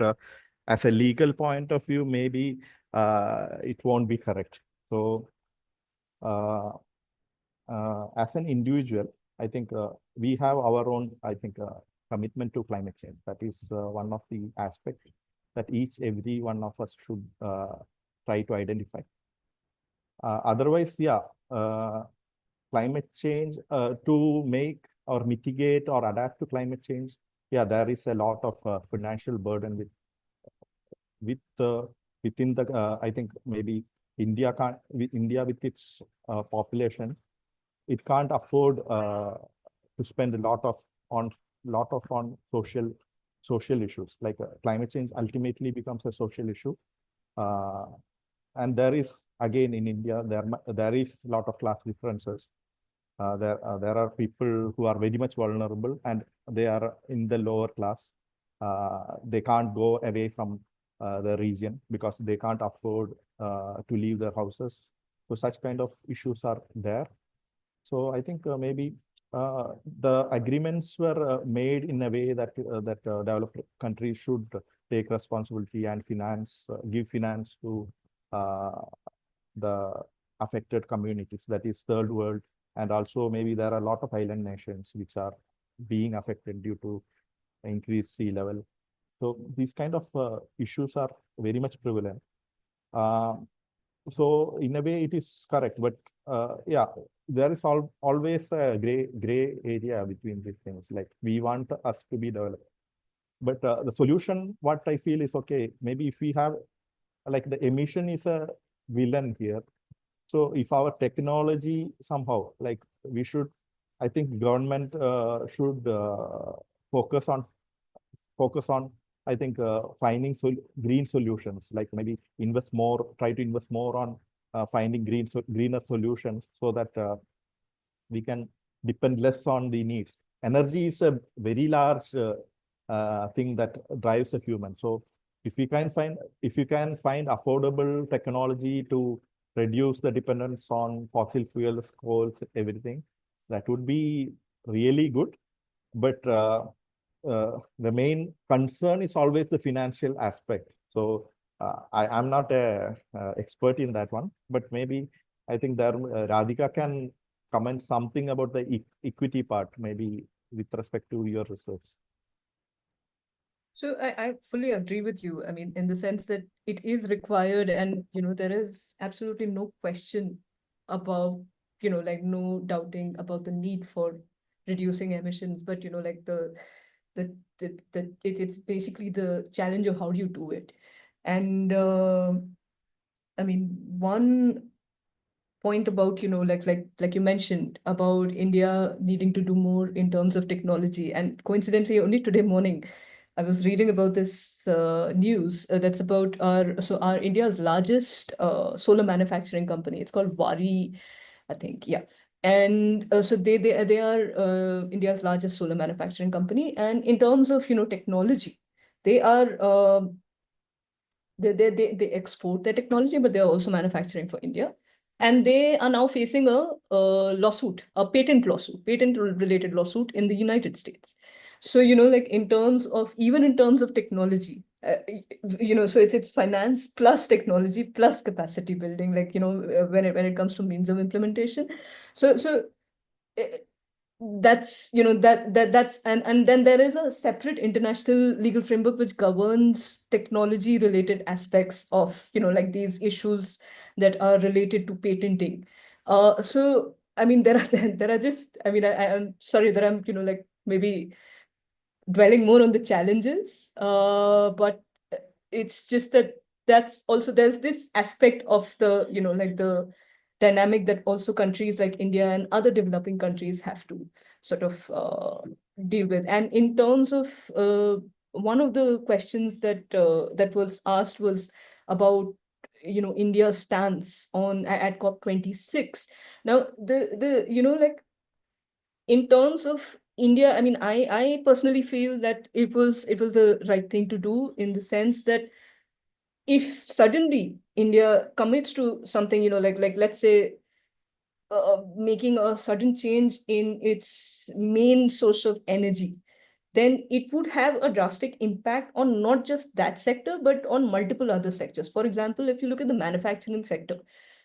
as a legal point of view, maybe it won't be correct. So as an individual, I think we have our own, I think, commitment to climate change. That is one of the aspects that every one of us should try to identify. Otherwise, climate change to make or mitigate or adapt to climate change, there is a lot of financial burden within the, I think maybe India with its population, it can't afford to spend a lot on social issues. Like climate change ultimately becomes a social issue. And there is, again, in India, there is a lot of class differences. There are people who are very much vulnerable and they are in the lower class. They can't go away from the region because they can't afford to leave their houses. So such kind of issues are there. So I think maybe the agreements were made in a way that developed countries should take responsibility and give finance to the affected communities, that is third world. And also maybe there are a lot of island nations which are being affected due to increased sea level. So these kind of issues are very much prevalent. So in a way it is correct, but there is always a gray area between these things. Like we want us to be developed, but the solution, what I feel is, okay, maybe if we have, like, the emission is a villain here. So if our technology somehow, like, we should I think government should focus on, I think, finding green solutions, like maybe try to invest more on finding greener solutions, so that we can depend less on the needs. Energy is a very large thing that drives a human. So if you can find affordable technology to reduce the dependence on fossil fuels, coals, everything, that would be really good. But the main concern is always the financial aspect. So I'm not a expert in that one, but maybe I think that Radhika can comment something about the equity part, maybe with respect to your research. So I fully agree with you. I mean, in the sense that it is required, and there is absolutely no question about, like no doubting about the need for reducing emissions. But like it's basically the challenge of how do you do it. And I mean, one point about, like you mentioned about India needing to do more in terms of technology. And coincidentally, only today morning, I was reading about this news that's about our India's largest solar manufacturing company. It's called Waaree, I think. Yeah. And so they are India's largest solar manufacturing company. And in terms of, technology, they are they export their technology, but they're also manufacturing for India. And they are now facing a lawsuit, a patent-related lawsuit in the United States. So, like in terms of technology, so it's finance plus technology plus capacity building, like, when it comes to means of implementation. So that's that's and then there is a separate international legal framework which governs technology related aspects of like these issues that are related to patenting. So I mean, there are just, I mean, I'm sorry that I'm like maybe dwelling more on the challenges, but it's just that there's this aspect of the like the dynamic that also countries like India and other developing countries have to sort of deal with. And in terms of one of the questions that was asked was about India's stance at COP26. Now the like in terms of India, I mean, I personally feel that it was the right thing to do, in the sense that if suddenly India commits to something, like let's say making a sudden change in its main source of energy, then it would have a drastic impact on not just that sector, but on multiple other sectors. For example, if you look at the manufacturing sector,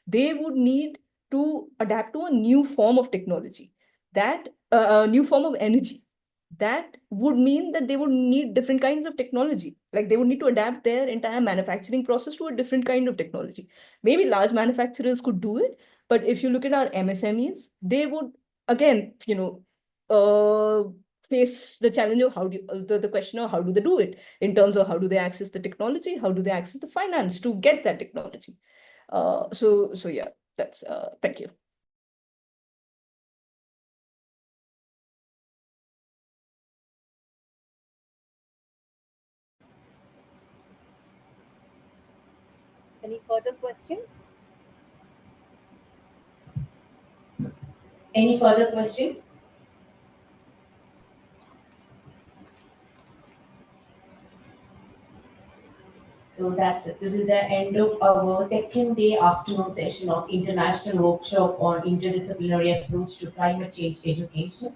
they would need to adapt to a new form of technology, that a new form of energy. That would mean that they would need different kinds of technology. Like they would need to adapt their entire manufacturing process to a different kind of technology. Maybe large manufacturers could do it, but if you look at our MSMEs, they would again, face the challenge of how do the question of how do they do it, in terms of how do they access the technology, how do they access the finance to get that technology. So yeah, that's thank you. Any further questions? Any further questions? So this is the end of our second day afternoon session of International Workshop on Interdisciplinary Approach to Climate Change Education.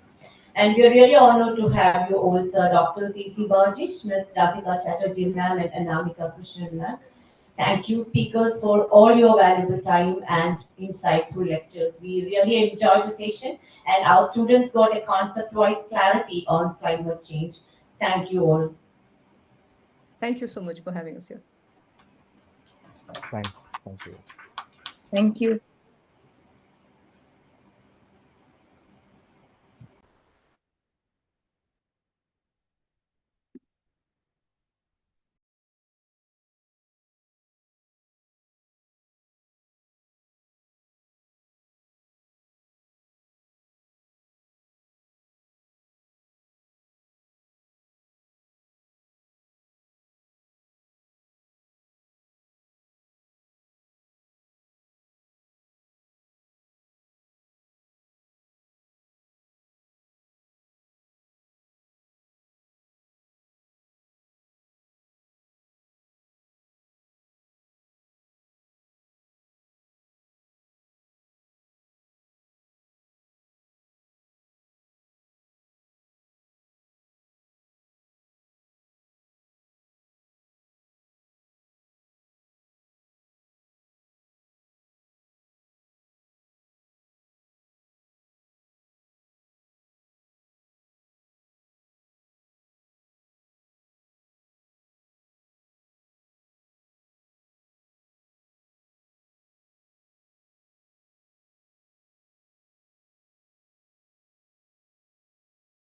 And we are really honored to have you all, Sir Dr. C.C. Burgess, Ms. Radhika Chatterjee ma'am, and Anamika Krishnan ma'am. Thank you, speakers, for all your valuable time and insightful lectures. We really enjoyed the session, and our students got a concept-wise clarity on climate change. Thank you all. Thank you so much for having us here. Thank you. Thank you.